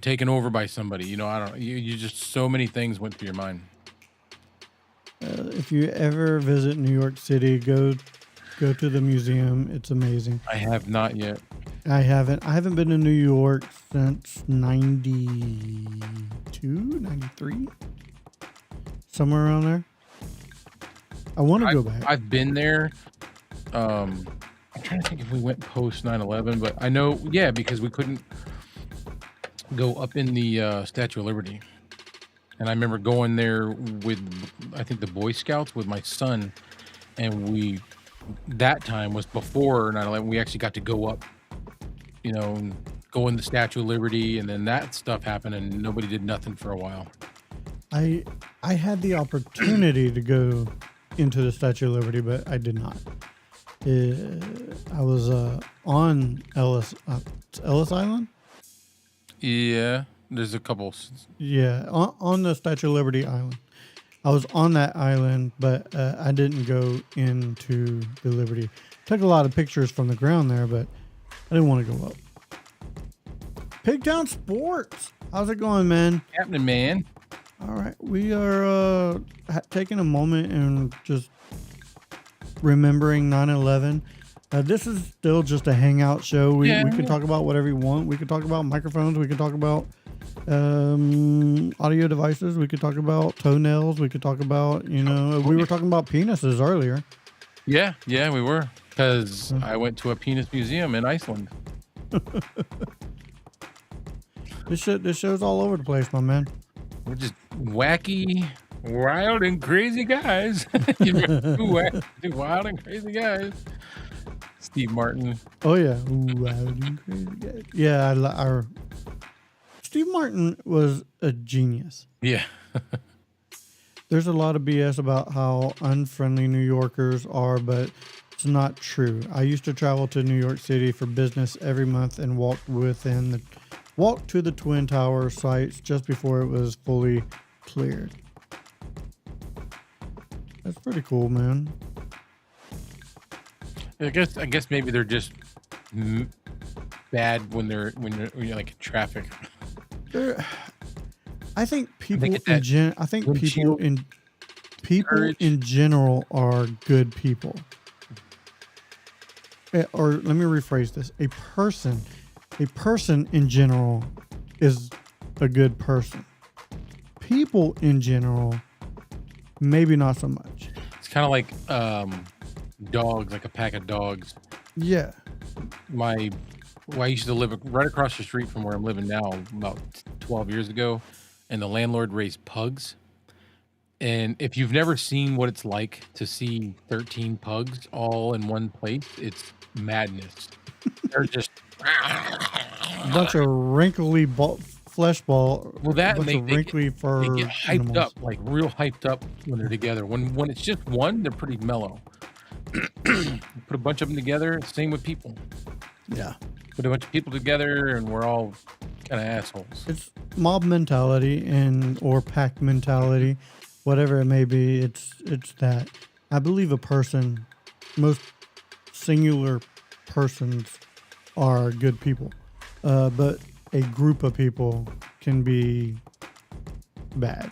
taken over by somebody? You know, I don't. You just, so many things went through your mind. If you ever visit New York City, go to the museum. It's amazing. I have not yet. I haven't been to New York since 92, 93, somewhere around there. I want to go back. I've been there. I'm trying to think if we went post 9/11, but I know, yeah, because we couldn't go up in the Statue of Liberty. And I remember going there with, I think, the Boy Scouts with my son, and that time was before 9/11. We actually got to go up, go in the Statue of Liberty, and then that stuff happened, and nobody did nothing for a while. I had the opportunity to go into the Statue of Liberty, but I did not. I was on Ellis Island. Yeah, there's a couple. Yeah, on the Statue of Liberty Island. I was on that island, but I didn't go into the Liberty. Took a lot of pictures from the ground there, but I didn't want to go up. Pigtown Sports. How's it going, man? Happening, man. All right. We are taking a moment and just remembering 9/11. This is still just a hangout show. We can talk about whatever you want. We can talk about microphones. We can talk about audio devices. We could talk about toenails. We could talk about, we were talking about penises earlier. Yeah, we were. Because I went to a penis museum in Iceland. This show's all over the place, my man. We're just wacky, wild, and crazy guys. Wild and crazy guys. Steve Martin. Oh, yeah. Wild and crazy guys. Yeah, Steve Martin was a genius. Yeah. There's a lot of BS about how unfriendly New Yorkers are, but it's not true. I used to travel to New York City for business every month and walk to the Twin Tower sites just before it was fully cleared. That's pretty cool, man. I guess maybe they're just bad when you're like in traffic. I think people get that I think windshield people courage. in general are good people. Or let me rephrase this: a person in general is a good person. People in general, maybe not so much. It's kind of like dogs, like a pack of dogs. Yeah. I used to live right across the street from where I'm living now about 12 years ago, and the landlord raised pugs. And if you've never seen what it's like to see 13 pugs all in one place, it's madness. They're just A bunch of wrinkly flesh ball. well that a bunch and of wrinkly they fur get hyped animals. up, like real hyped up when they're together. When it's just one, they're pretty mellow. Put a bunch of them together. Same with people. Yeah. Put a bunch of people together, and we're all kind of assholes. It's mob mentality or pack mentality, whatever it may be. It's that. I believe most singular persons are good people, but a group of people can be bad.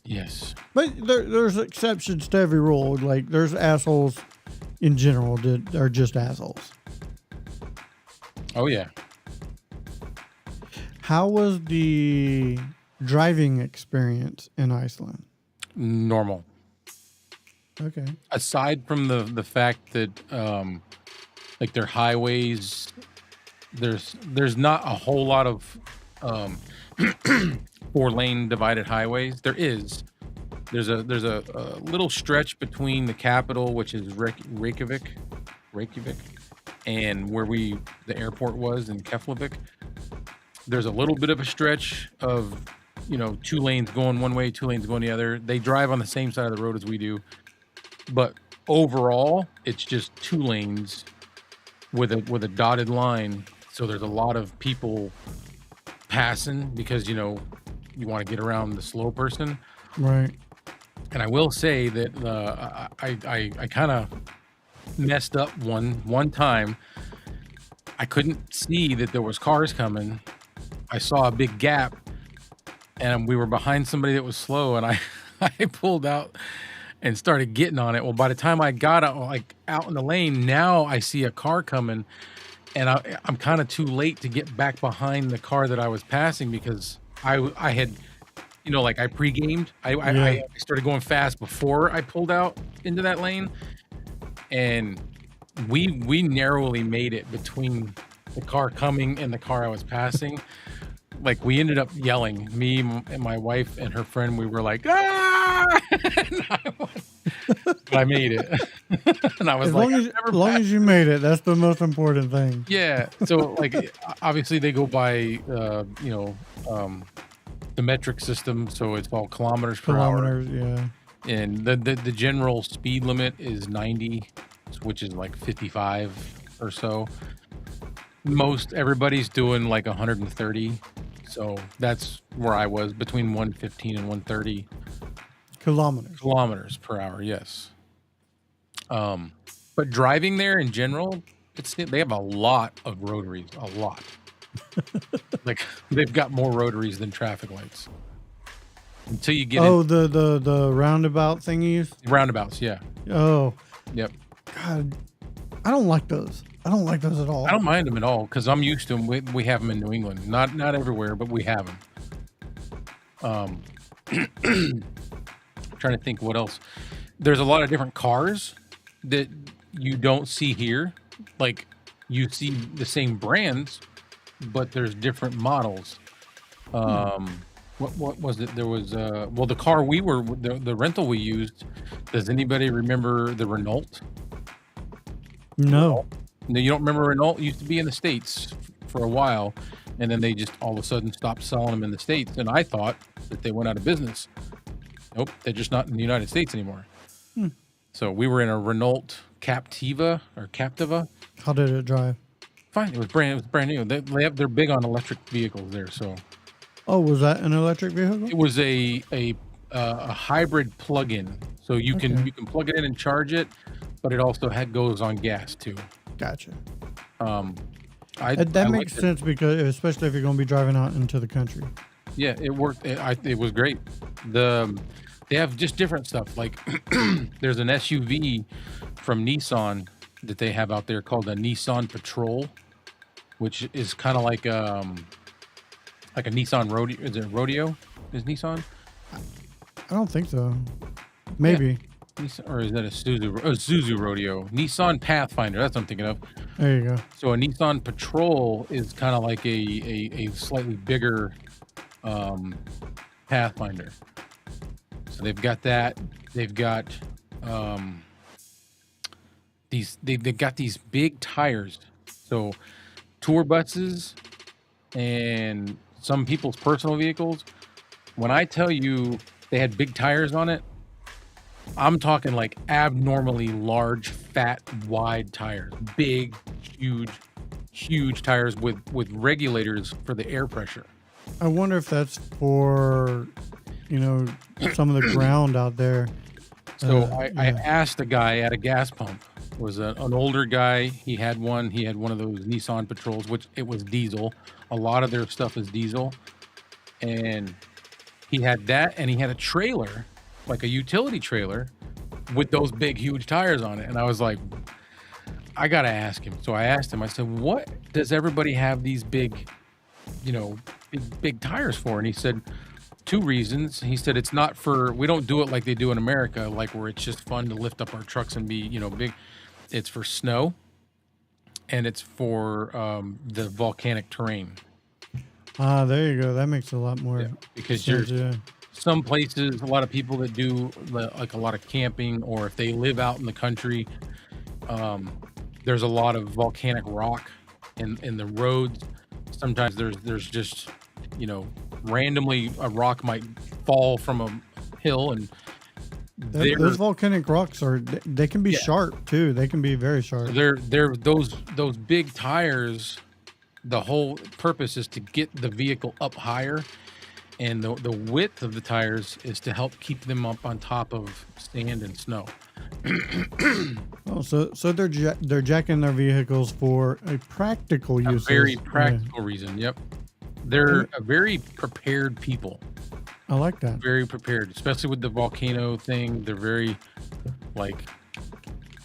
Yes. But there's exceptions to every rule. Like there's assholes in general that are just assholes. Oh yeah. How was the driving experience in Iceland? Normal. Okay. Aside from the fact that like their highways, there's not a whole lot of 4-lane divided highways. There's a little stretch between the capital, which is Reykjavik, and where the airport was in Keflavik. There's a little bit of a stretch of 2 lanes going one way, 2 lanes going the other. They drive on the same side of the road as we do, but overall it's just 2 lanes with a dotted line. So there's a lot of people passing because you want to get around the slow person. Right. And I will say that I kind of messed up one time. I couldn't see that there was cars coming. I saw a big gap, and we were behind somebody that was slow, and I pulled out and started getting on it. Well, by the time I got out in the lane, now I see a car coming, and I'm kind of too late to get back behind the car that I was passing because I had, I pre-gamed. I started going fast before I pulled out into that lane, and we narrowly made it between the car coming and the car I was passing. Like we ended up yelling, me and my wife and her friend. We were like, "Ah!" But I made it, and I was As like, long as you made it, that's the most important thing. yeah. So like, obviously they go by, the metric system, so it's all kilometers per hour. Yeah. And the general speed limit is 90, which is like 55 or so. Most everybody's doing like 130. So that's where I was, between 115 and 130 kilometers per hour. Yes. But driving there in general, they have a lot of rotaries, a lot. Like they've got more rotaries than traffic lights. Until you get the roundabout thingies. Roundabouts, yeah. Oh, Yep. God, I don't like those. I don't like those at all. I don't mind them at all because I'm used to them. We have them in New England, not everywhere, but we have them. Trying to think what else. There's a lot of different cars that you don't see here. Like you see the same brands, but there's different models. What was it? There was the car the rental we used. Does anybody remember the Renault? No. No, you don't remember Renault? It used to be in the States for a while, and then they just all of a sudden stopped selling them in the States. And I thought that they went out of business. Nope, they're just not in the United States anymore. So we were in a Renault Captiva. How did it drive? Fine, it was brand new. They're big on electric vehicles there. So Oh, was that an electric vehicle? it was a hybrid plug-in. So you can plug it in and charge it, but it also goes on gas too. Gotcha. That That makes sense because, especially if you're going to be driving out into the country. Yeah, it worked. It was great. They have just different stuff. Like there's an SUV from Nissan that they have out there called a Nissan Patrol, which is kind of like a Nissan Rodeo. Is it Rodeo? Is Nissan? I don't think so. Maybe. Or is that a Suzu Rodeo? Nissan Pathfinder. That's what I'm thinking of. There you go. So a Nissan Patrol is kind of like a slightly bigger Pathfinder. So they've got that. They've got they've got these big tires. So tour buses and some people's personal vehicles. When I tell you they had big tires on it, I'm talking like abnormally large, fat, wide tires. Big, huge tires with regulators for the air pressure. I wonder if that's for, some of the ground out there. So I asked a guy at a gas pump. It was an older guy. He had one of those Nissan Patrols, which it was diesel. A lot of their stuff is diesel. And he had that, and he had a trailer, like a utility trailer, with those big, huge tires on it. And I was like, I got to ask him. So I asked him, I said, what does everybody have these big tires for? And he said, 2 reasons. He said, it's not for, we don't do it like they do in America, like where it's just fun to lift up our trucks and be, big. It's for snow, and it's for the volcanic terrain. There you go. That makes a lot more because sense. You're some places, a lot of people that do like a lot of camping, or if they live out in the country, there's a lot of volcanic rock in the roads. Sometimes there's just, randomly a rock might fall from a hill, and those volcanic rocks they can be sharp too. They can be very sharp. They're those big tires. The whole purpose is to get the vehicle up higher, and the width of the tires is to help keep them up on top of sand and snow. Oh, so they're jacking their vehicles for a practical use. A very practical reason. Yep, they're a very prepared people. I like that. Very prepared, especially with the volcano thing. They're very, like,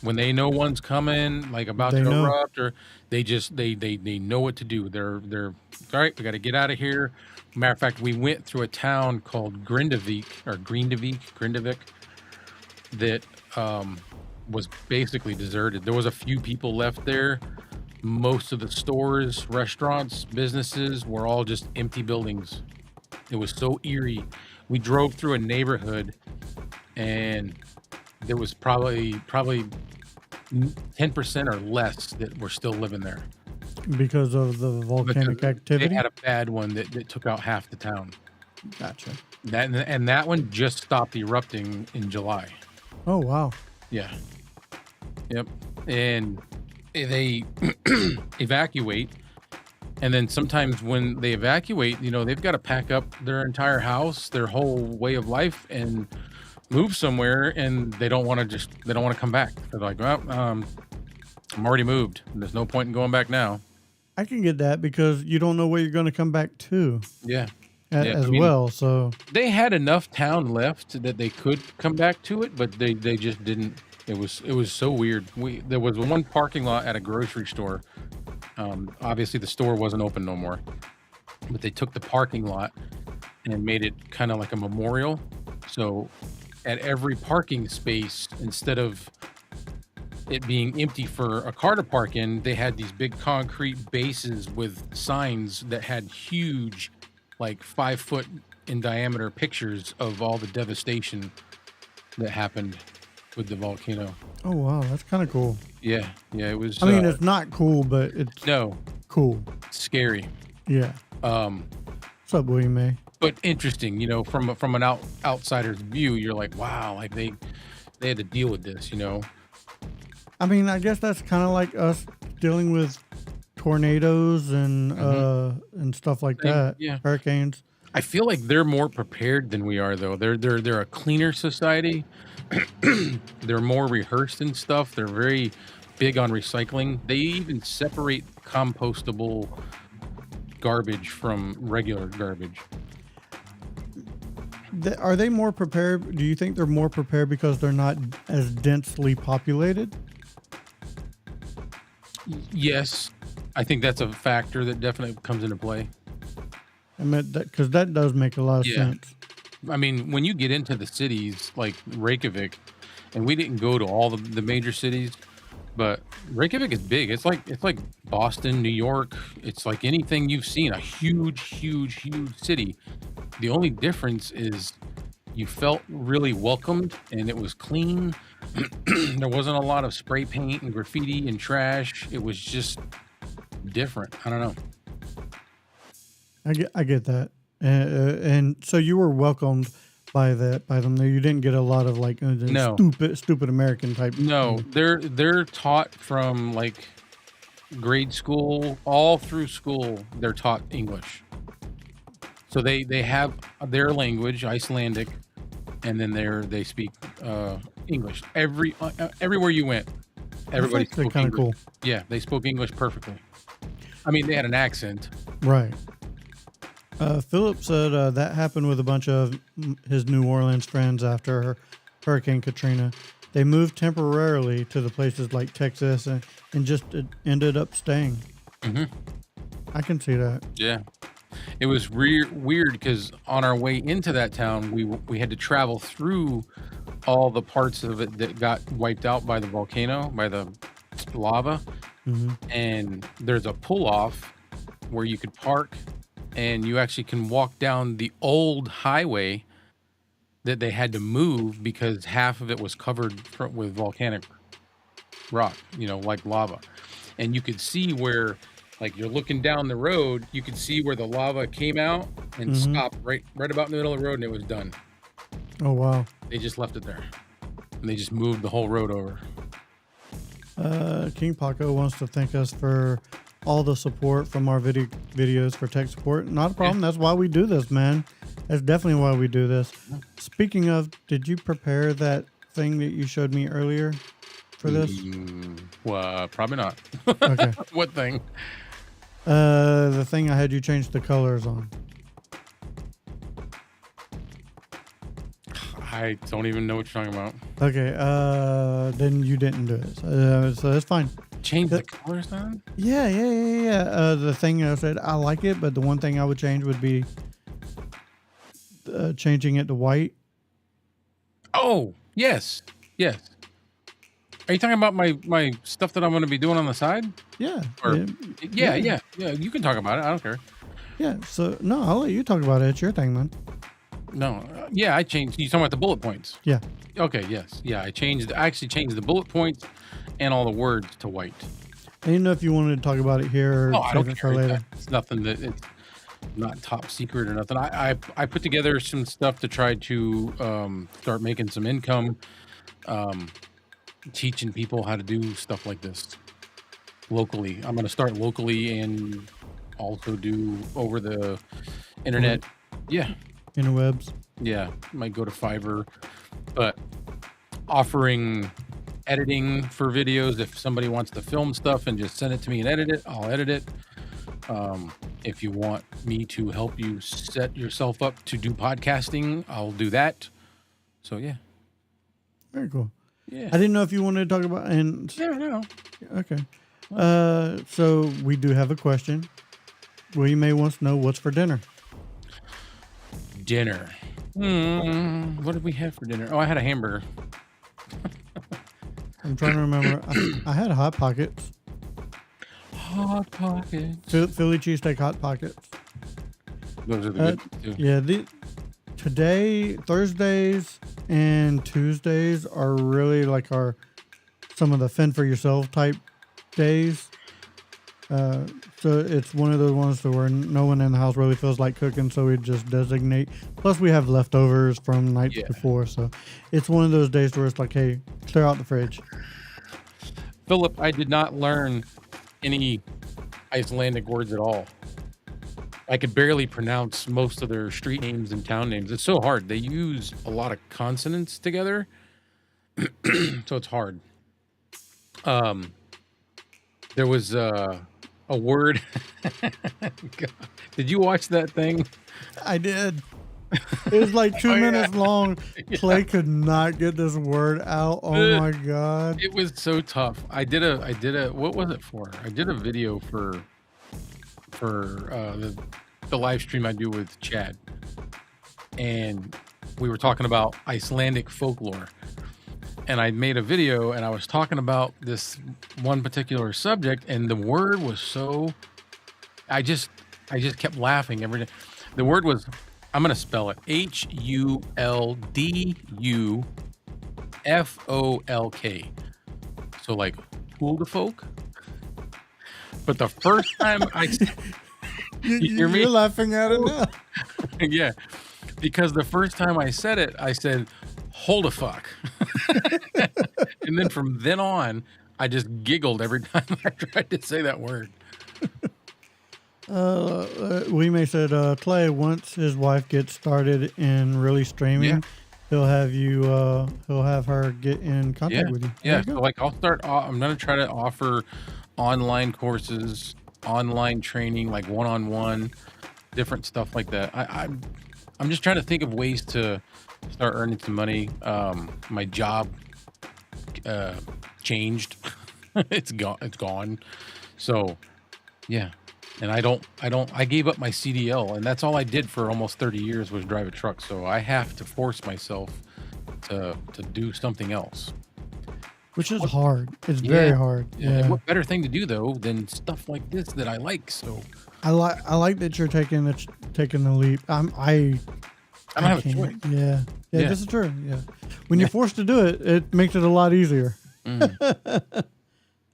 when they know one's coming, like about to erupt, or they know what to do. They're all right. We got to get out of here. Matter of fact, we went through a town called Grindavik, that was basically deserted. There was a few people left there. Most of the stores, restaurants, businesses were all just empty buildings. It was so eerie. We drove through a neighborhood, and there was probably 10% or less that were still living there because of the volcanic activity. They had a bad one that took out half the town. Gotcha. That one just stopped erupting in July. Oh wow. Yeah. Yep. And they evacuate. And then sometimes when they evacuate, they've got to pack up their entire house, their whole way of life, and move somewhere. And they don't want to come back. They're like, well, I'm already moved. There's no point in going back now. I can get that because you don't know where you're going to come back to. Yeah. Well. So they had enough town left that they could come back to it, but they just didn't. It was so weird. There was one parking lot at a grocery store. Obviously the store wasn't open no more, but they took the parking lot and made it kind of like a memorial. So at every parking space, instead of it being empty for a car to park in, they had these big concrete bases with signs that had huge, like 5 foot in diameter pictures of all the devastation that happened with the volcano. Oh wow, that's kind of cool. Yeah, it was. I mean, it's not cool, but it's cool. Scary. Yeah. What's up, William May? But interesting, from an outsider's view, you're like, wow, like they had to deal with this, I mean, I guess that's kind of like us dealing with tornadoes and stuff like that. Yeah. Hurricanes. I feel like they're more prepared than we are, though. They're a cleaner society. They're more rehearsed and stuff. They're very big on recycling. They even separate compostable garbage from regular garbage. Are they more prepared? Do you think they're more prepared because they're not as densely populated? Yes, I think that's a factor that definitely comes into play. I mean, because that does make a lot of sense. I mean, when you get into the cities like Reykjavik, and we didn't go to all the major cities, but Reykjavik is big. It's like Boston, New York. It's like anything you've seen, a huge city. The only difference is you felt really welcomed and it was clean. There wasn't a lot of spray paint and graffiti and trash. It was just different. I don't know. I get that, and so you were welcomed by them. You didn't get a lot of like No. stupid American type. No, they're taught from like grade school all through school. They're taught English, so they have their language, Icelandic, and then they speak English. Everywhere you went, everybody That's actually spoke kind of English. cool, Yeah, they spoke English perfectly. I mean, they had an accent. right? Philip said that happened with a bunch of his New Orleans friends after Hurricane Katrina. They moved temporarily to the places like Texas and just ended up staying. Hmm. I can see that. Yeah. It was weird because on our way into that town, we had to travel through all the parts of it that got wiped out by the volcano, by the lava. Hmm. And there's a pull off where you could park and you actually can walk down the old highway that they had to move because half of it was covered with volcanic rock, like lava. And you could see where, like, you're looking down the road, you could see where the lava came out and stopped right about in the middle of the road, and it was done. Oh wow. They just left it there, and they just moved the whole road over. King Paco wants to thank us for all the support from our videos for tech support. Not a problem. That's why we do this, man. That's definitely why we do this. Speaking of, did you prepare that thing that you showed me earlier for this? Well, probably not. Okay. What thing? The thing I had you change the colors on. I don't even know what you're talking about. Okay. Then you didn't do it. So that's fine. Change the colors on? Yeah. The thing I said, I like it, but the one thing I would change would be changing it to white. Oh, yes. Are you talking about my stuff that I'm going to be doing on the side? Yeah. Or, yeah. You can talk about it. I don't care. Yeah. So no, I'll let you talk about it. It's your thing, man. No. I changed. You talking about the bullet points? Yeah. Okay. Yes. Yeah. I actually changed the bullet points and all the words to white. I didn't know if you wanted to talk about it here or Oh, I don't save it care. for later. It's nothing that it's not top secret or nothing. I put together some stuff to try to start making some income, teaching people how to do stuff like this locally. I'm going to start locally and also do over the internet. Yeah. Interwebs. Yeah. Might go to Fiverr, but offering editing for videos. If somebody wants to film stuff and just send it to me and edit it, I'll edit it. If you want me to help you set yourself up to do podcasting, I'll do that. So yeah. Very cool. Yeah. I didn't know if you wanted to talk about Yeah, no. Okay. So we do have a question. William May wants to know what's for dinner. Dinner. What did we have for dinner? Oh, I had a hamburger. I'm trying to remember. I had Hot Pockets. Hot Pockets. Philly cheesesteak Hot Pockets. Those are the good too. Yeah. Today, Thursdays and Tuesdays are really like some of the fend for yourself type days. So it's one of those ones to where no one in the house really feels like cooking, so we just designate. Plus, we have leftovers from nights before, so it's one of those days where it's like, hey, clear out the fridge. Philip, I did not learn any Icelandic words at all. I could barely pronounce most of their street names and town names. It's so hard. They use a lot of consonants together so it's hard. There was a word. God. Did you watch that thing? I did. It was like 2 minutes long. Clay could not get this word out. Oh my God. It was so tough. I did a what was it for? I did a video for the live stream I do with Chad. And we were talking about Icelandic folklore. And I made a video and I was talking about this one particular subject, and the word was so I just kept laughing every day. The word was, I'm gonna spell it, HULDUFOLK. So like folk. But the first time you hear me? You're laughing at it now. Yeah. Because the first time I said it, I said, hold a fuck. And then from then on, I just giggled every time I tried to say that word. We may said, Clay, once his wife gets started in really streaming, he'll have her get in contact with you. Yeah. So like I'm going to try to offer online courses, online training, like one-on-one, different stuff like that. I'm just trying to think of ways to start earning some money. My job changed. It's gone. So yeah. And I gave up my CDL, and that's all I did for almost 30 years was drive a truck. So I have to force myself to do something else. Which is hard. It's very hard. Yeah. And what better thing to do though than stuff like this that I like? So I like that you're taking the leap. I don't have a choice. Yeah. This is true. Yeah. When you're forced to do it, it makes it a lot easier.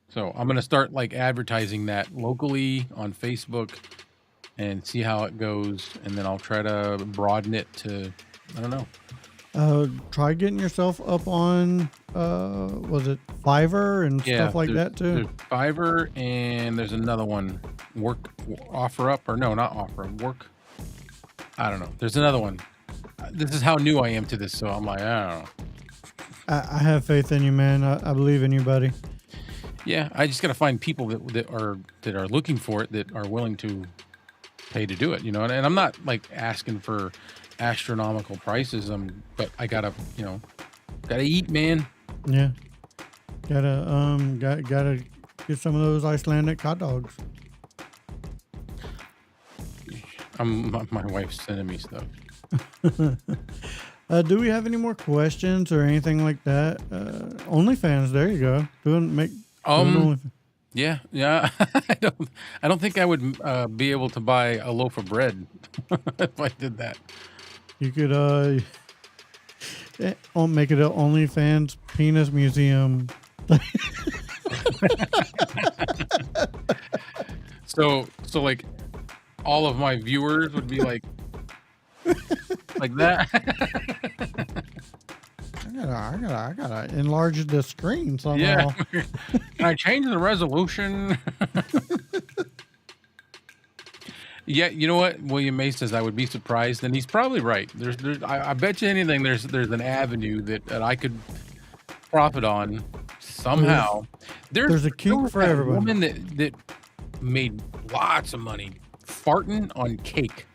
So I'm going to start like advertising that locally on Facebook and see how it goes. And then I'll try to broaden it to, I don't know. Try getting yourself up on, was it Fiverr and stuff like that too? There's Fiverr, and there's another one, Work. I don't know. There's another one. This is how new I am to this. So I'm like, I don't know. I have faith in you, man. I believe in you, buddy. Yeah, I just got to find people that are looking for it, that are willing to pay to do it, you know. And I'm not like asking for astronomical prices. But I gotta eat, man. Yeah, gotta get some of those Icelandic hot dogs. My wife's sending me stuff. Do we have any more questions or anything like that? OnlyFans, there you go. Yeah. I don't think I would be able to buy a loaf of bread if I did that. You could make it an OnlyFans penis museum. So like all of my viewers would be like that. I gotta enlarge the screen somehow. Yeah. Can I change the resolution? Yeah, you know what? William May says I would be surprised, and he's probably right. I bet you anything there's an avenue that I could profit on somehow. There's a kink for everybody. Woman that made lots of money farting on cake.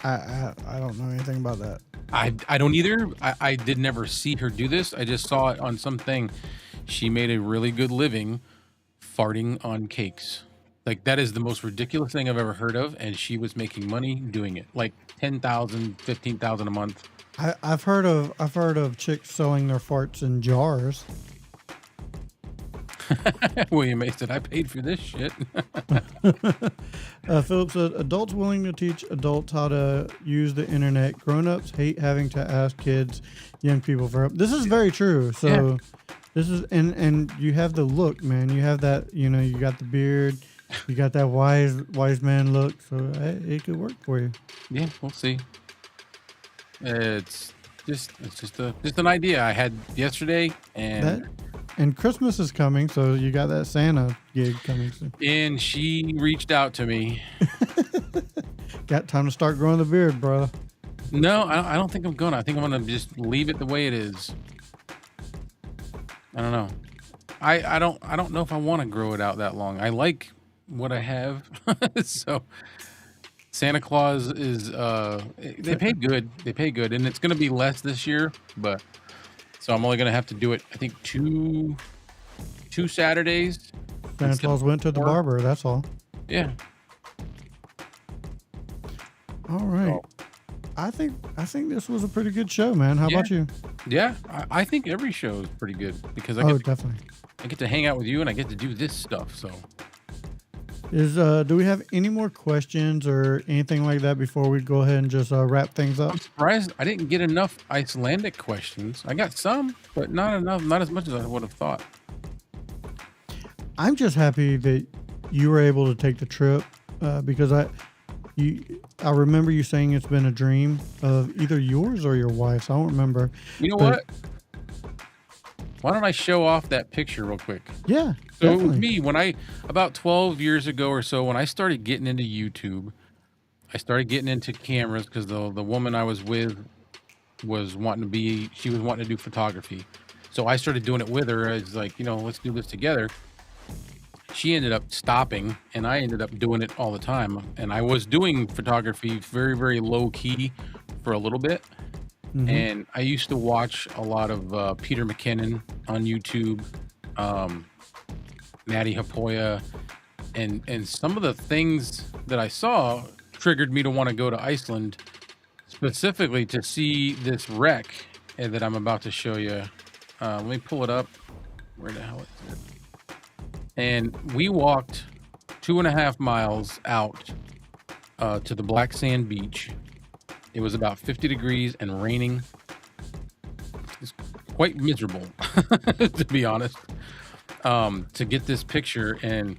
I don't know anything about that. I don't either. I did never see her do this. I just saw it on something. She made a really good living farting on cakes. Like, that is the most ridiculous thing I've ever heard of, and she was making money doing it. Like $10,000, $15,000 a month. I've heard of chicks selling their farts in jars. William May said, I paid for this shit. Philip said, adults willing to teach adults how to use the internet. Grown-ups hate having to ask kids, young people for help. This is very true. So this is, and you have the look, man. You have that, you got the beard. You got that wise man look. So it could work for you. Yeah, we'll see. It's just an idea I had yesterday, and Christmas is coming, so you got that Santa gig coming soon. And she reached out to me. Got time to start growing the beard, brother. No, I don't think I'm gonna. I think I'm gonna just leave it the way it is. I don't know. I don't know if I want to grow it out that long. I like what I have. So Santa Claus is they pay good. They pay good, and it's gonna be less this year, but so I'm only gonna have to do it, I think two Saturdays. Santa instead Claus of went to the 4. barber. That's all. Yeah. All right. So, I think this was a pretty good show, man. How Yeah. about you? yeah, I think every show is pretty good because Oh, definitely. I get to hang out with you and I get to do this stuff. So Do we have any more questions or anything like that before we go ahead and just wrap things up? I'm surprised I didn't get enough Icelandic questions. I got some, but not enough, not as much as I would have thought. I'm just happy that you were able to take the trip because I remember you saying it's been a dream of either yours or your wife's. I don't remember. You know But- what? Why don't I show off that picture real quick? Yeah, So it definitely. was me when about 12 years ago or so, when I started getting into YouTube, I started getting into cameras because the woman I was with was wanting to do photography. So I started doing it with her. I was like, let's do this together. She ended up stopping and I ended up doing it all the time. And I was doing photography very, very low key for a little bit. And I used to watch a lot of Peter McKinnon on YouTube, Maddie Hapoya, and some of the things that I saw triggered me to want to go to Iceland, specifically to see this wreck that I'm about to show you. Let me pull it up. Where the hell is it? And we walked 2.5 miles out to the black sand beach. It was about 50 degrees and raining. It's quite miserable, to be honest, to get this picture. And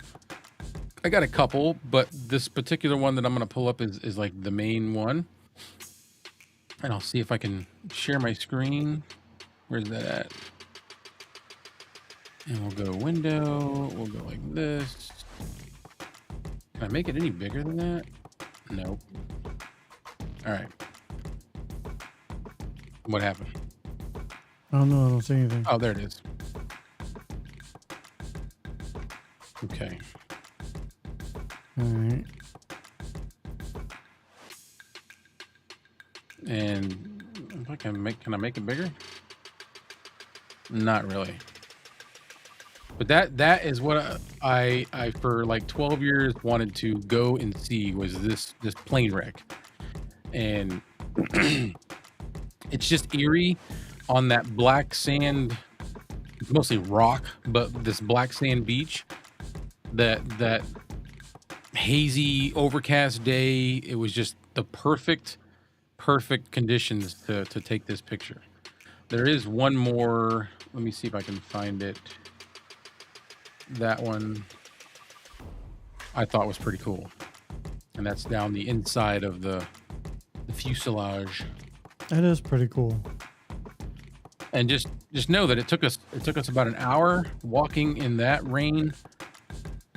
I got a couple, but this particular one that I'm going to pull up is like the main one. And I'll see if I can share my screen. Where's that at? And we'll go to window. We'll go like this. Can I make it any bigger than that? Nope. All right. What happened? I don't know. I don't see anything. Oh, there it is. Okay. All right. And if I can I make it bigger? Not really. But that is what I for like 12 years wanted to go and see, was this plane wreck. And it's just eerie on that black sand. It's mostly rock, but this black sand beach, that hazy overcast day, it was just the perfect conditions to take this picture. There is one more. Let me see if I can find it. That one I thought was pretty cool, and that's down the inside of the fuselage. That is pretty cool. And just know that it took us about an hour walking in that rain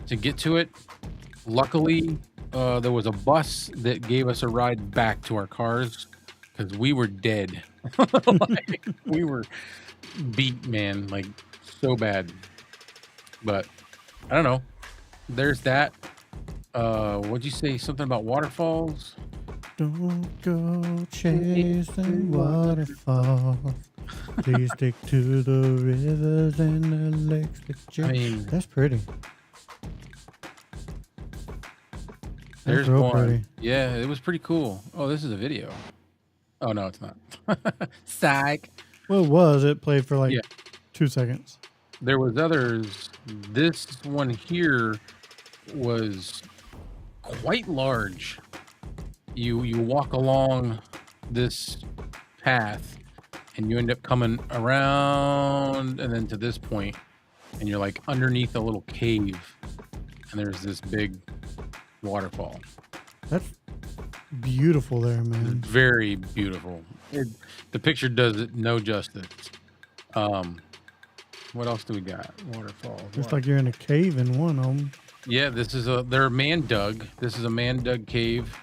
to get to it. Luckily, there was a bus that gave us a ride back to our cars because we were dead. Like, we were beat, man, like so bad. But I don't know. There's that. What'd you say? Something about waterfalls? Don't go chasing waterfalls. Please stick to the rivers and the lakes that you. I mean, That's pretty. there's real one. pretty. Yeah, it was pretty cool. Oh, this is a video. Oh no, it's not. Psych. Well, it was. It played for like Yeah. 2 seconds. There was others. This one here was quite large. You walk along this path and you end up coming around and then to this point, and you're like underneath a little cave, and there's this big waterfall. That's beautiful there, man. Very beautiful. The picture does it no justice. What else do we got? Waterfall. Looks like you're in a cave in one of them. Yeah, they're man dug. This is a man dug cave.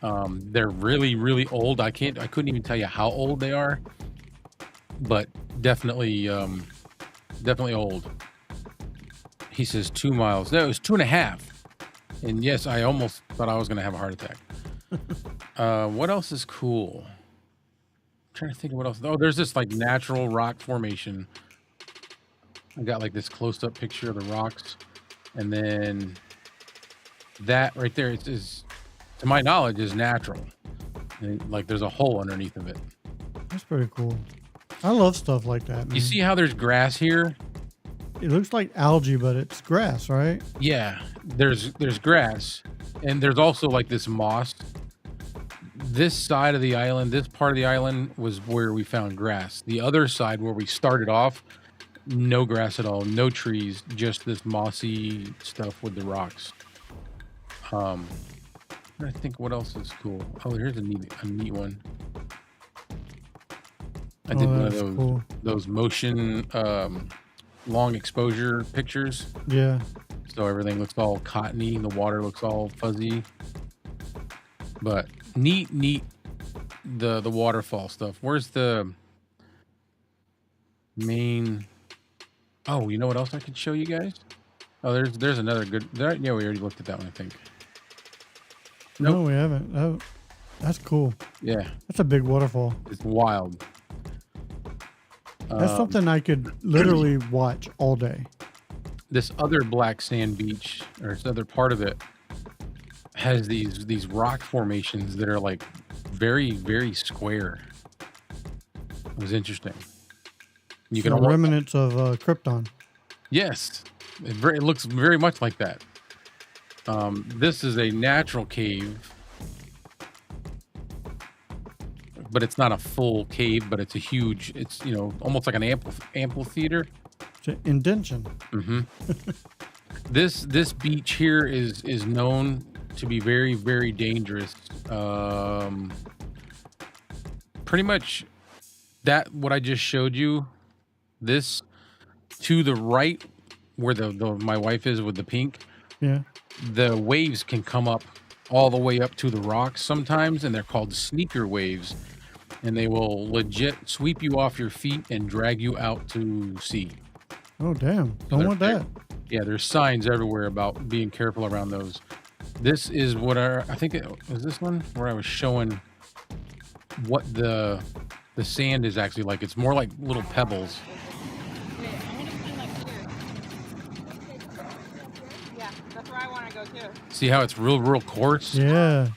They're really, really old. I couldn't even tell you how old they are, but definitely, definitely old. He says 2 miles. No, it was 2.5. And yes, I almost thought I was going to have a heart attack. What else is cool? I'm trying to think of what else. Oh, there's this like natural rock formation. I got like this close-up picture of the rocks, and then that right there is to my knowledge, is natural. And, like, there's a hole underneath of it. That's pretty cool. I love stuff like that, man. You see how there's grass here? It looks like algae, but it's grass, right? Yeah, there's grass, and there's also like this moss. This side of the island, this part of the island was where we found grass. The other side where we started off, no grass at all, no trees, just this mossy stuff with the rocks. I think what else is cool. Oh, here's a neat one. I did one of those those motion long exposure pictures. Yeah. So everything looks all cottony, the water looks all fuzzy. But neat the waterfall stuff. Where's the main? Oh, you know what else I could show you guys? Oh, there's another good. Yeah, we already looked at that one, I think. No, we haven't. Oh, that's cool. Yeah, that's a big waterfall. It's wild. That's something I could literally watch all day. This other black sand beach, or this other part of it, has these rock formations that are like very, very square. It was interesting. You can remnants of Krypton. Yes, it looks very much like that. This is a natural cave, but it's not a full cave, but it's a huge. It's almost like an amphitheater. It's an indention. Mm-hmm. This beach here is known to be very, very dangerous. Pretty much that what I just showed you. This to the right, where the my wife is with the pink. Yeah. The waves can come up all the way up to the rocks sometimes, and they're called sneaker waves, and they will legit sweep you off your feet and drag you out to sea. Oh, damn. Don't want that. Yeah, there's signs everywhere about being careful around those. This is what I think it was, this one where I was showing what the sand is actually like. It's more like little pebbles. See how it's real coarse? Yeah.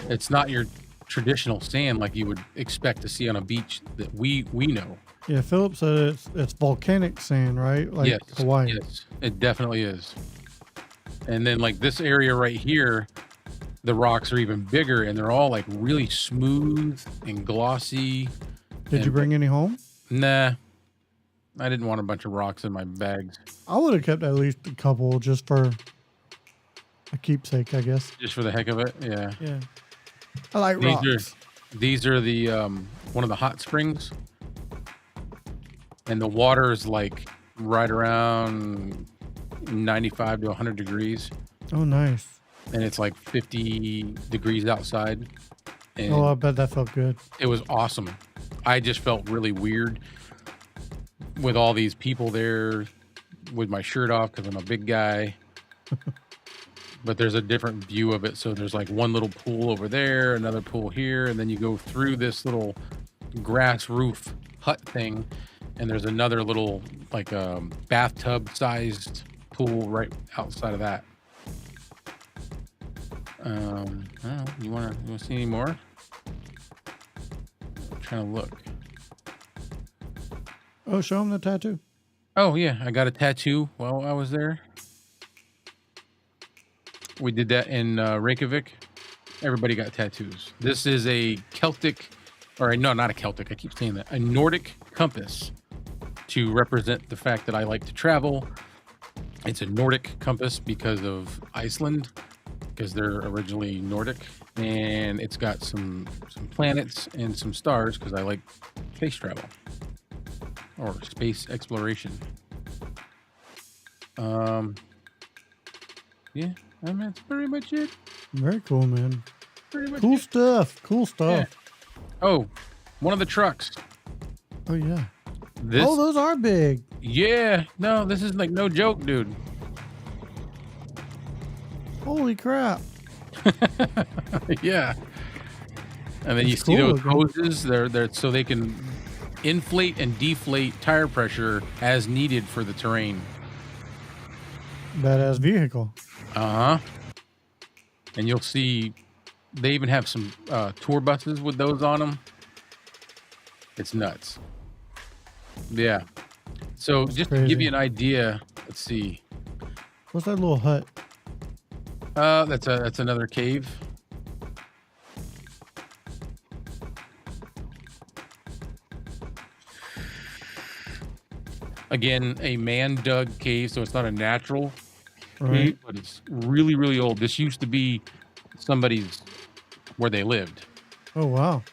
It's not your traditional sand like you would expect to see on a beach that we know. Yeah, Philip said it's volcanic sand, right? Like yes, Hawaii. Yes, it definitely is. And then like this area right here, the rocks are even bigger, and they're all like really smooth and glossy. Did you bring any home? Nah. I didn't want a bunch of rocks in my bags. I would have kept at least a couple just for a keepsake, I guess. Just for the heck of it, yeah. Yeah. I like rocks. These are the one of the hot springs. And the water is like right around 95 to 100 degrees. Oh, nice. And it's like 50 degrees outside. And I bet that felt good. It was awesome. I just felt really weird with all these people there with my shirt off because I'm a big guy. But there's a different view of it. So there's like one little pool over there, another pool here, and then you go through this little grass roof hut thing, and there's another little like bathtub sized pool right outside of that. I don't know. You wanna see any more? I'm trying to look. Oh, show him the tattoo. Oh yeah, I got a tattoo while I was there. We did that in Reykjavik. Everybody got tattoos. This is a Celtic, or no, not a Celtic. I keep saying that. A Nordic compass to represent the fact that I like to travel. It's a Nordic compass because of Iceland, because they're originally Nordic, and it's got some planets and some stars because I like space travel or space exploration. Yeah. I mean, that's pretty much it. Very cool, man. pretty much Cool it. stuff. Cool stuff. Oh, one of the trucks. Oh yeah. This, Oh, those are big. yeah, no, this is like no joke, dude. Holy crap. Yeah. And then you That's see cool those looking. hoses, they're so they can inflate and deflate tire pressure as needed for the terrain. Badass vehicle. Uh-huh. And you'll see they even have some tour buses with those on them. It's nuts. Yeah. So just to give crazy. you an idea, let's see. What's that little hut? That's another cave. Again, a man dug cave, so it's not a natural Right. cave, but it's really, really old. This used to be somebody's where they lived. Oh wow.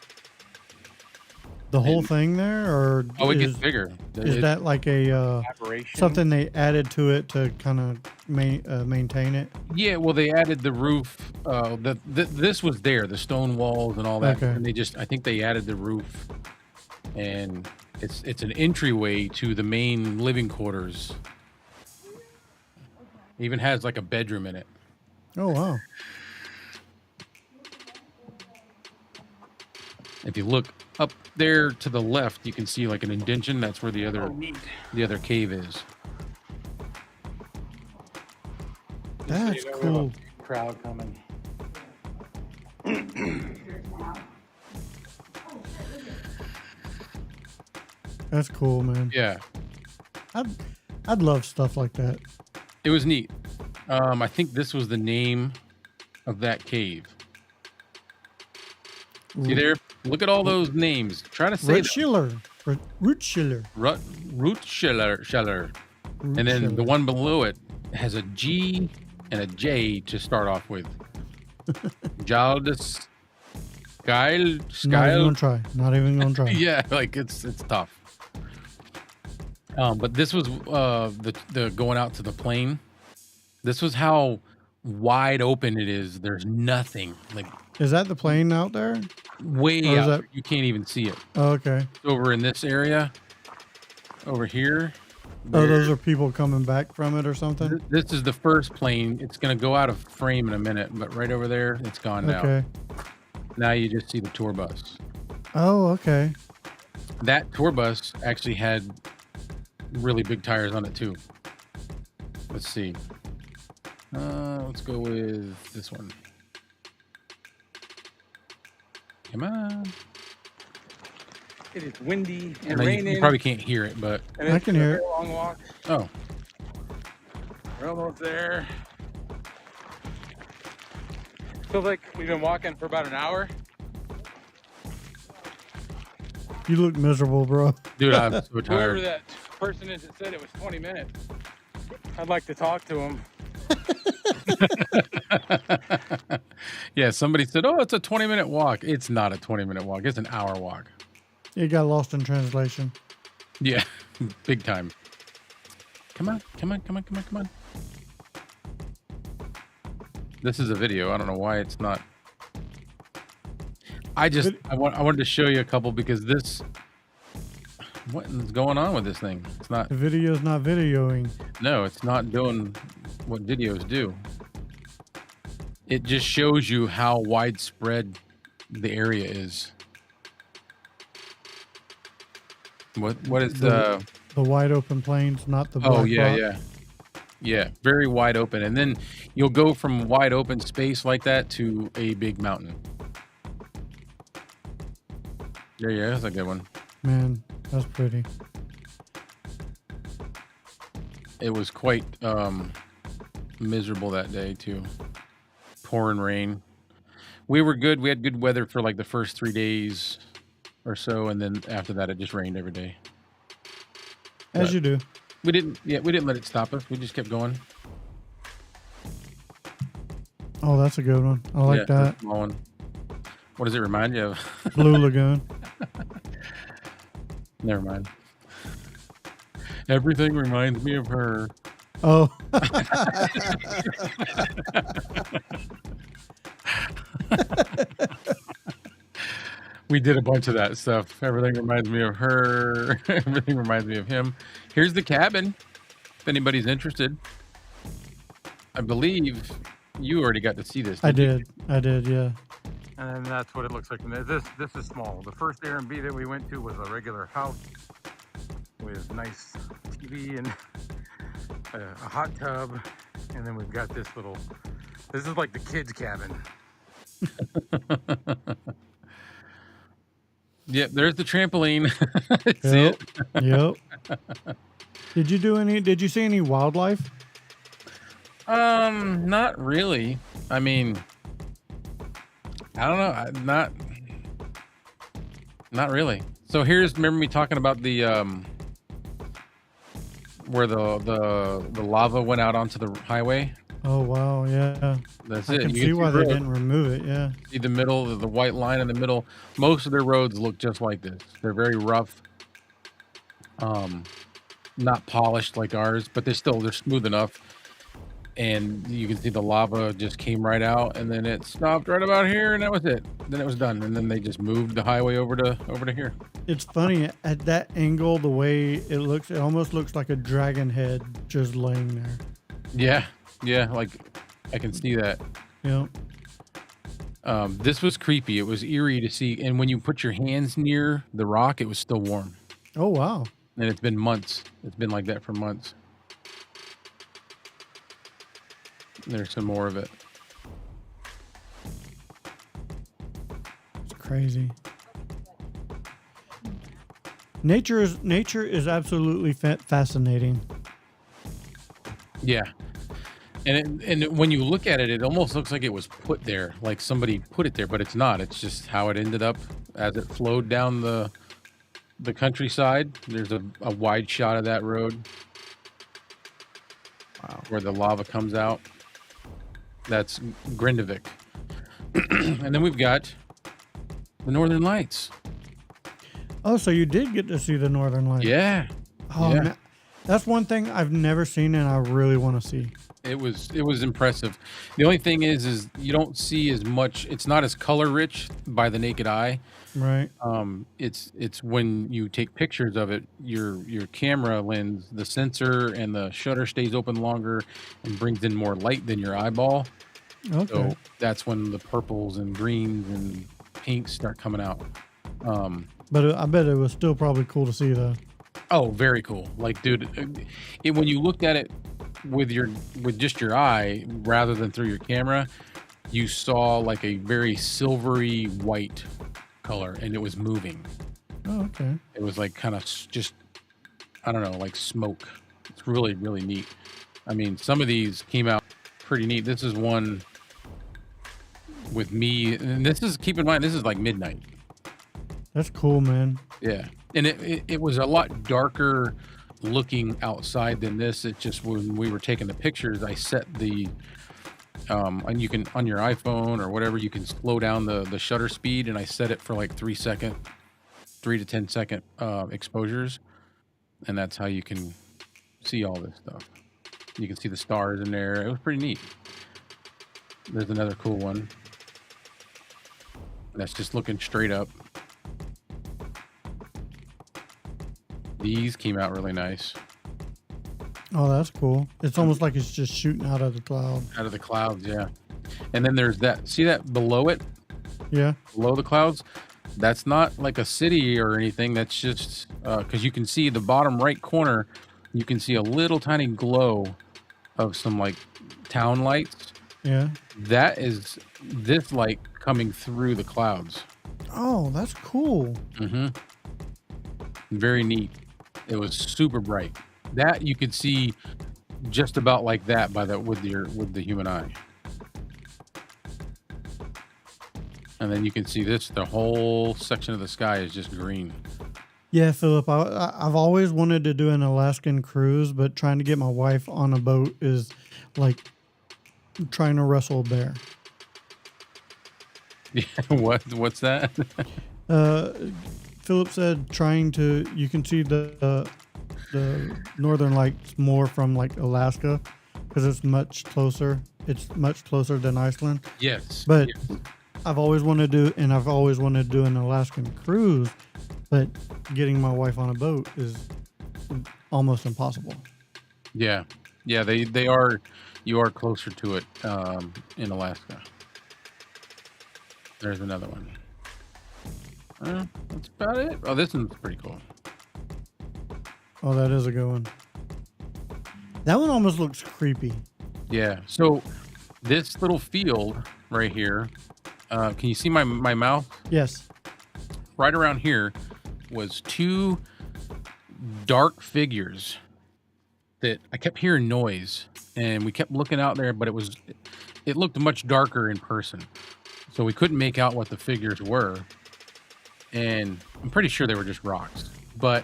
The whole thing there, or Oh, it is, gets bigger. is that like a something they added to it to kind of maintain it? Yeah, well, they added the roof. This was there, the stone walls and all that, Okay. and I think they added the roof, and it's an entryway to the main living quarters. It even has like a bedroom in it. Oh wow. If you look up there to the left, you can see like an indention. That's where the other cave is. That's cool. Crowd coming. That's cool, man. Yeah, I'd love stuff like that. it was neat. I think this was the name of that cave. See there? Look at all those names. Try to say them. Rootschiller. Rootschiller. Rootschiller. And then the one below it has a G and a J to start off with. Jaldis Skyle. Not even gonna try. Not even gonna try. Yeah, like it's tough. But this was the going out to the plane. This was how wide open it is. There's nothing like Is that the plane out there? way Or is out. that- You can't even see it. Oh, okay. Over in this area, over here. Oh, where- those are people coming back from it or something? This is the first plane. It's going to go out of frame in a minute, but right over there, it's gone now. Okay. Now you just see the tour bus. Oh, okay. That tour bus actually had really big tires on it too. Let's see. Let's go with this one. Come on. It is windy and Now, raining. you probably can't hear it, but and I it's can a hear very it. long walk. oh, We're almost there. Feels like we've been walking for about an hour. You look miserable, bro. dude, I'm so Whoever tired. that person is that said it was 20 minutes, I'd like to talk to him. Yeah, somebody said, "Oh, it's a 20-minute walk." It's not a 20-minute walk. It's an hour walk. You got lost in translation. Yeah, big time. Come on, come on, come on, come on, come on. This is a video. I don't know why it's not. I wanted to show you a couple because this. What is going on with this thing? It's not. The video's not videoing. No, it's not doing what videos do. It just shows you how widespread the area is. What is the? The wide open plains, not the Oh black yeah, rock. yeah, yeah. Very wide open, and then you'll go from wide open space like that to a big mountain. Yeah, that's a good one. Man, that's pretty. It was quite miserable that day too. Pouring rain. We were good. We had good weather for like the first 3 days or so, and then after that, it just rained every day. As But you do. we didn't let it stop us. We just kept going. Oh, that's a good one. I like Yeah, that's that. a small one. What does it remind you of? Blue Lagoon. Never mind. Everything reminds me of her. Oh. We did a bunch of that stuff. Everything reminds me of her. Everything reminds me of him. Here's the cabin, if anybody's interested. I believe you already got to see this. I didn't you? did. I did. Yeah. And then that's what it looks like. This is small. The first Airbnb that we went to was a regular house with nice TV and a hot tub. And then we've got this little. This is like the kids' cabin. Yep, there's the trampoline. See it? Yep. Did you see any wildlife? Not really. I mean, I don't know. Not really. So remember me talking about the where the lava went out onto the highway? Oh wow, yeah. That's I it. can You see why they roads. didn't remove it. Yeah. See the middle, the white line in the middle. Most of their roads look just like this. They're very rough. Not polished like ours, but they're smooth enough. And you can see the lava just came right out, and then it stopped right about here, and that was it. Then it was done, and then they just moved the highway over to here. It's funny at that angle, the way it looks. It almost looks like a dragon head just laying there. Yeah, like I can see that. Yep. This was creepy. It was eerie to see, and when you put your hands near the rock, it was still warm. Oh wow. And it's been months. It's been like that for months. There's some more of it. It's crazy. Nature is absolutely fascinating. Yeah. And when you look at it, it almost looks like it was put there, like somebody put it there, but it's not. It's just how it ended up as it flowed down the countryside. There's a wide shot of that road. Wow. Where the lava comes out. That's Grindavik. And then we've got the Northern Lights. Oh, so you did get to see the Northern Lights? Yeah. Oh, yeah. man. That's one thing I've never seen and I really want to see. It was impressive. The only thing is you don't see as much. It's not as color rich by the naked eye. Right. It's when you take pictures of it, your camera lens, the sensor and the shutter stays open longer and brings in more light than your eyeball. Okay. So that's when the purples and greens and pinks start coming out. But I bet it was still probably cool to see though. Oh, very cool. Like, dude, when you looked at it with just your eye rather than through your camera, you saw like a very silvery white color, and it was moving. Oh, okay. It was like kind of just, I don't know, like smoke. It's really, really neat. I mean, some of these came out pretty neat. This is one with me, and keep in mind, this is like midnight. That's cool, man. Yeah. And it was a lot darker looking outside than this. It just, when we were taking the pictures, I set the, and you can, on your iPhone or whatever, you can slow down the shutter speed, and I set it for like 3 to 10 second exposures. And that's how you can see all this stuff. You can see the stars in there. It was pretty neat. There's another cool one. That's just looking straight up. These came out really nice. Oh, that's cool. It's almost like it's just shooting out of the cloud. Out of the clouds, yeah. And then there's that. See that below it? Yeah. Below the clouds? That's not like a city or anything. That's just because you can see the bottom right corner. You can see a little tiny glow of some like town lights. Yeah. That is this light coming through the clouds. Oh, that's cool. Mm-hmm. Very neat. It was super bright. That you could see just about like that with the human eye. And then you can see this, the whole section of the sky is just green. Yeah, Philip, I've always wanted to do an Alaskan cruise, but trying to get my wife on a boat is like trying to wrestle a bear. Yeah, what's that? Philip said you can see the Northern Lights more from like Alaska because it's much closer. It's much closer than Iceland. Yes. But yes. I've always wanted to do, and I've always wanted to do an Alaskan cruise, but getting my wife on a boat is almost impossible. Yeah. Yeah, they are, you are closer to it in Alaska. There's another one. That's about it. Oh, this one's pretty cool. Oh, that is a good one. That one almost looks creepy. Yeah. So this little field right here, can you see my mouth? Yes. Right around here was two dark figures that I kept hearing noise, and we kept looking out there, but it looked much darker in person. So we couldn't make out what the figures were. And I'm pretty sure they were just rocks. But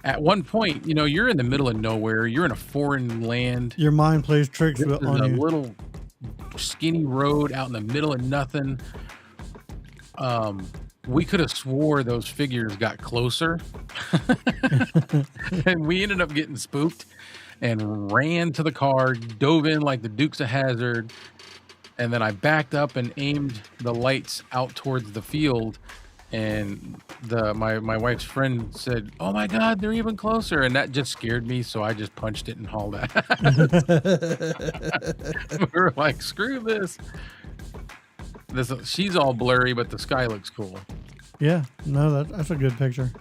at one point, you know, you're in the middle of nowhere. You're in a foreign land. Your mind plays tricks This is on a you. little skinny road out in the middle of nothing. We could have swore those figures got closer. And we ended up getting spooked and ran to the car, dove in like the Dukes of Hazzard. And then I backed up and aimed the lights out towards the field. And my wife's friend said, "Oh my God, they're even closer." And that just scared me. So I just punched it and hauled ass. We were like, screw this. She's all blurry, but the sky looks cool. Yeah, no, that's a good picture.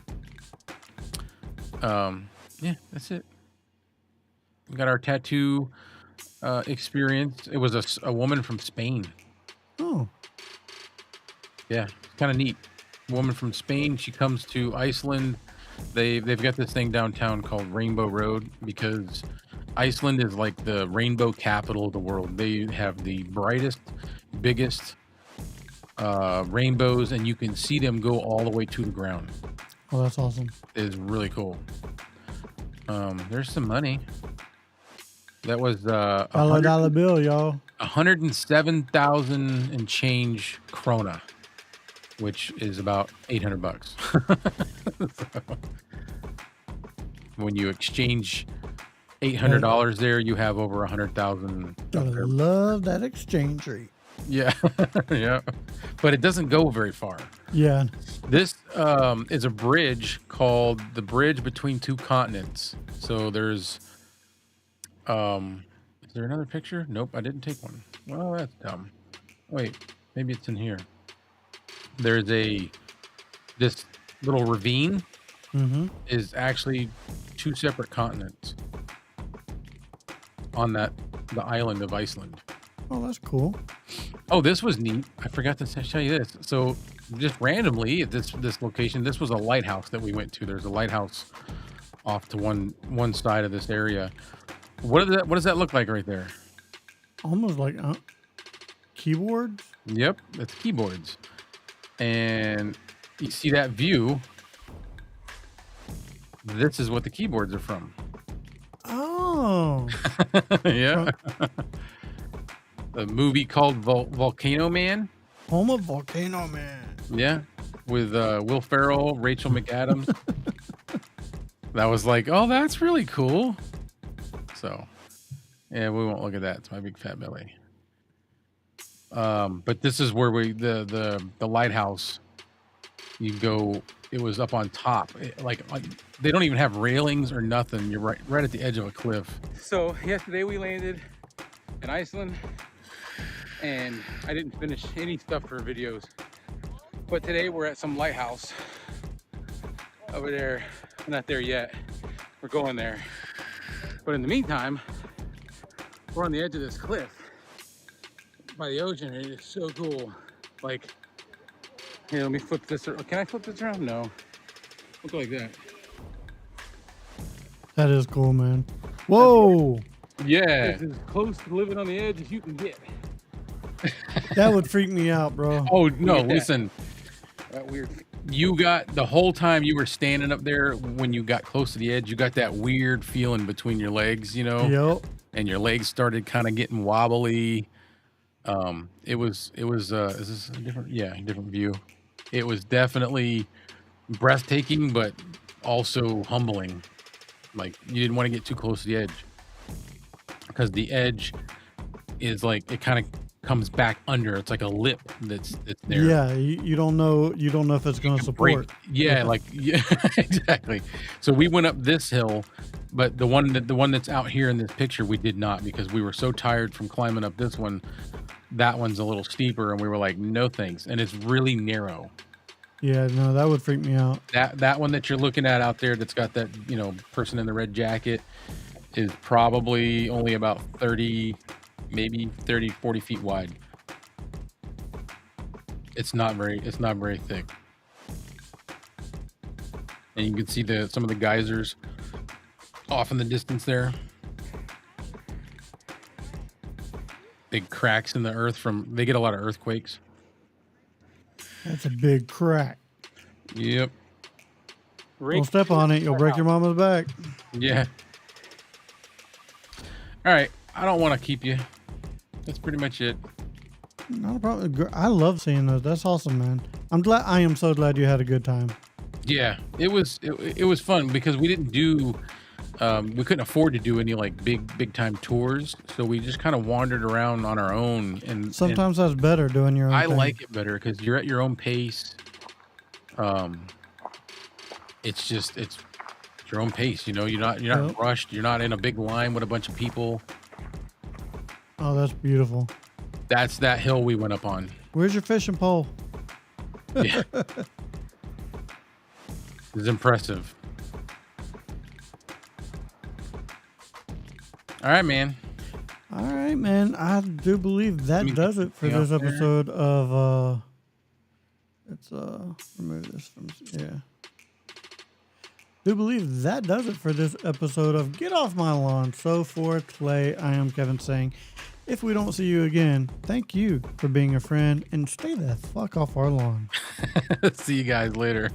Yeah, that's it. We got our tattoo experience. It was a woman from Spain. Oh, Yeah, kind of neat. Woman from Spain. She comes to Iceland. They've got this thing downtown called Rainbow Road because Iceland is like the rainbow capital of the world. They have the brightest, biggest rainbows, and you can see them go all the way to the ground. well, that's awesome. It is really cool. There's some money. That was $100 bill, y'all. 107,000 and change krona, which is about $800. So, when you exchange $800 there, you have over 100,000. Gotta love that exchange rate. Yeah, yeah, but it doesn't go very far. Yeah. This is a bridge called the Bridge Between Two Continents. So there's, is there another picture? Nope, I didn't take one. Well, that's dumb. Wait, maybe it's in here. There's this little ravine is actually two separate continents on the island of Iceland. Oh, that's cool. Oh, this was neat. I forgot to tell you this. So just randomly at this location, this was a lighthouse that we went to. There's a lighthouse off to one side of this area. What does that look like right there? Almost like keyboards. Yep, that's keyboards. And you see that view? This is what the keyboards are from. Oh. Yeah. A movie called Volcano Man. Home of Volcano Man. Yeah, with Will Ferrell, Rachel McAdams. That was like, oh, that's really cool. So, yeah, we won't look at that. It's my big fat belly. But this is where the lighthouse. You go. It was up on top. Like they don't even have railings or nothing. You're right at the edge of a cliff. So yesterday we landed in Iceland, and I didn't finish any stuff for videos. But today we're at some lighthouse over there. We're not there yet. We're going there. But in the meantime, we're on the edge of this cliff by the ocean. It is so cool. Like, here, let me flip this. Can I flip this around? No. Look like that. That is cool, man. Whoa. Yeah. It's as close to living on the edge as you can get. That would freak me out, bro. Oh no! Yeah. Listen, That weird. you got the whole time you were standing up there. When you got close to the edge, you got that weird feeling between your legs, you know. Yep. And your legs started kind of getting wobbly. It was is this a different? Yeah, different view. It was definitely breathtaking, but also humbling. Like you didn't want to get too close to the edge because the edge is like it kind of comes back under. It's like a lip that's there. Yeah, you don't know if it's going to support. Yeah, like yeah, exactly. So we went up this hill, but the one that's out here in this picture we did not, because we were so tired from climbing up this one. That one's a little steeper, and we were like, no thanks. And it's really narrow. Yeah, no, that would freak me out. That one that you're looking at out there that's got that, you know, person in the red jacket is probably only about 30, maybe 30, 40 feet wide. It's not very thick. And you can see some of the geysers off in the distance there. Big cracks in the earth they get a lot of earthquakes. That's a big crack. Yep. Don't step on it. You'll break your mama's back. Yeah. All right. I don't want to keep you. That's pretty much it. Not a problem. I love seeing those. That's awesome, man. I am so glad you had a good time. Yeah, it was fun because we didn't do we couldn't afford to do any like big time tours, so we just kind of wandered around on our own. And sometimes that's better, doing your own I thing. like it better because you're at your own pace. It's your own pace, you know. You're not rushed. You're not in a big line with a bunch of people. Oh, that's beautiful. That's that hill we went up on. Where's your fishing pole? Yeah. It's impressive. All right, man. I do believe that does it for this episode of let's remove this from do believe that does it for this episode of Get Off My Lawn. So for Clay, I am Kevin saying, if we don't see you again, thank you for being a friend, and stay the fuck off our lawn. See you guys later.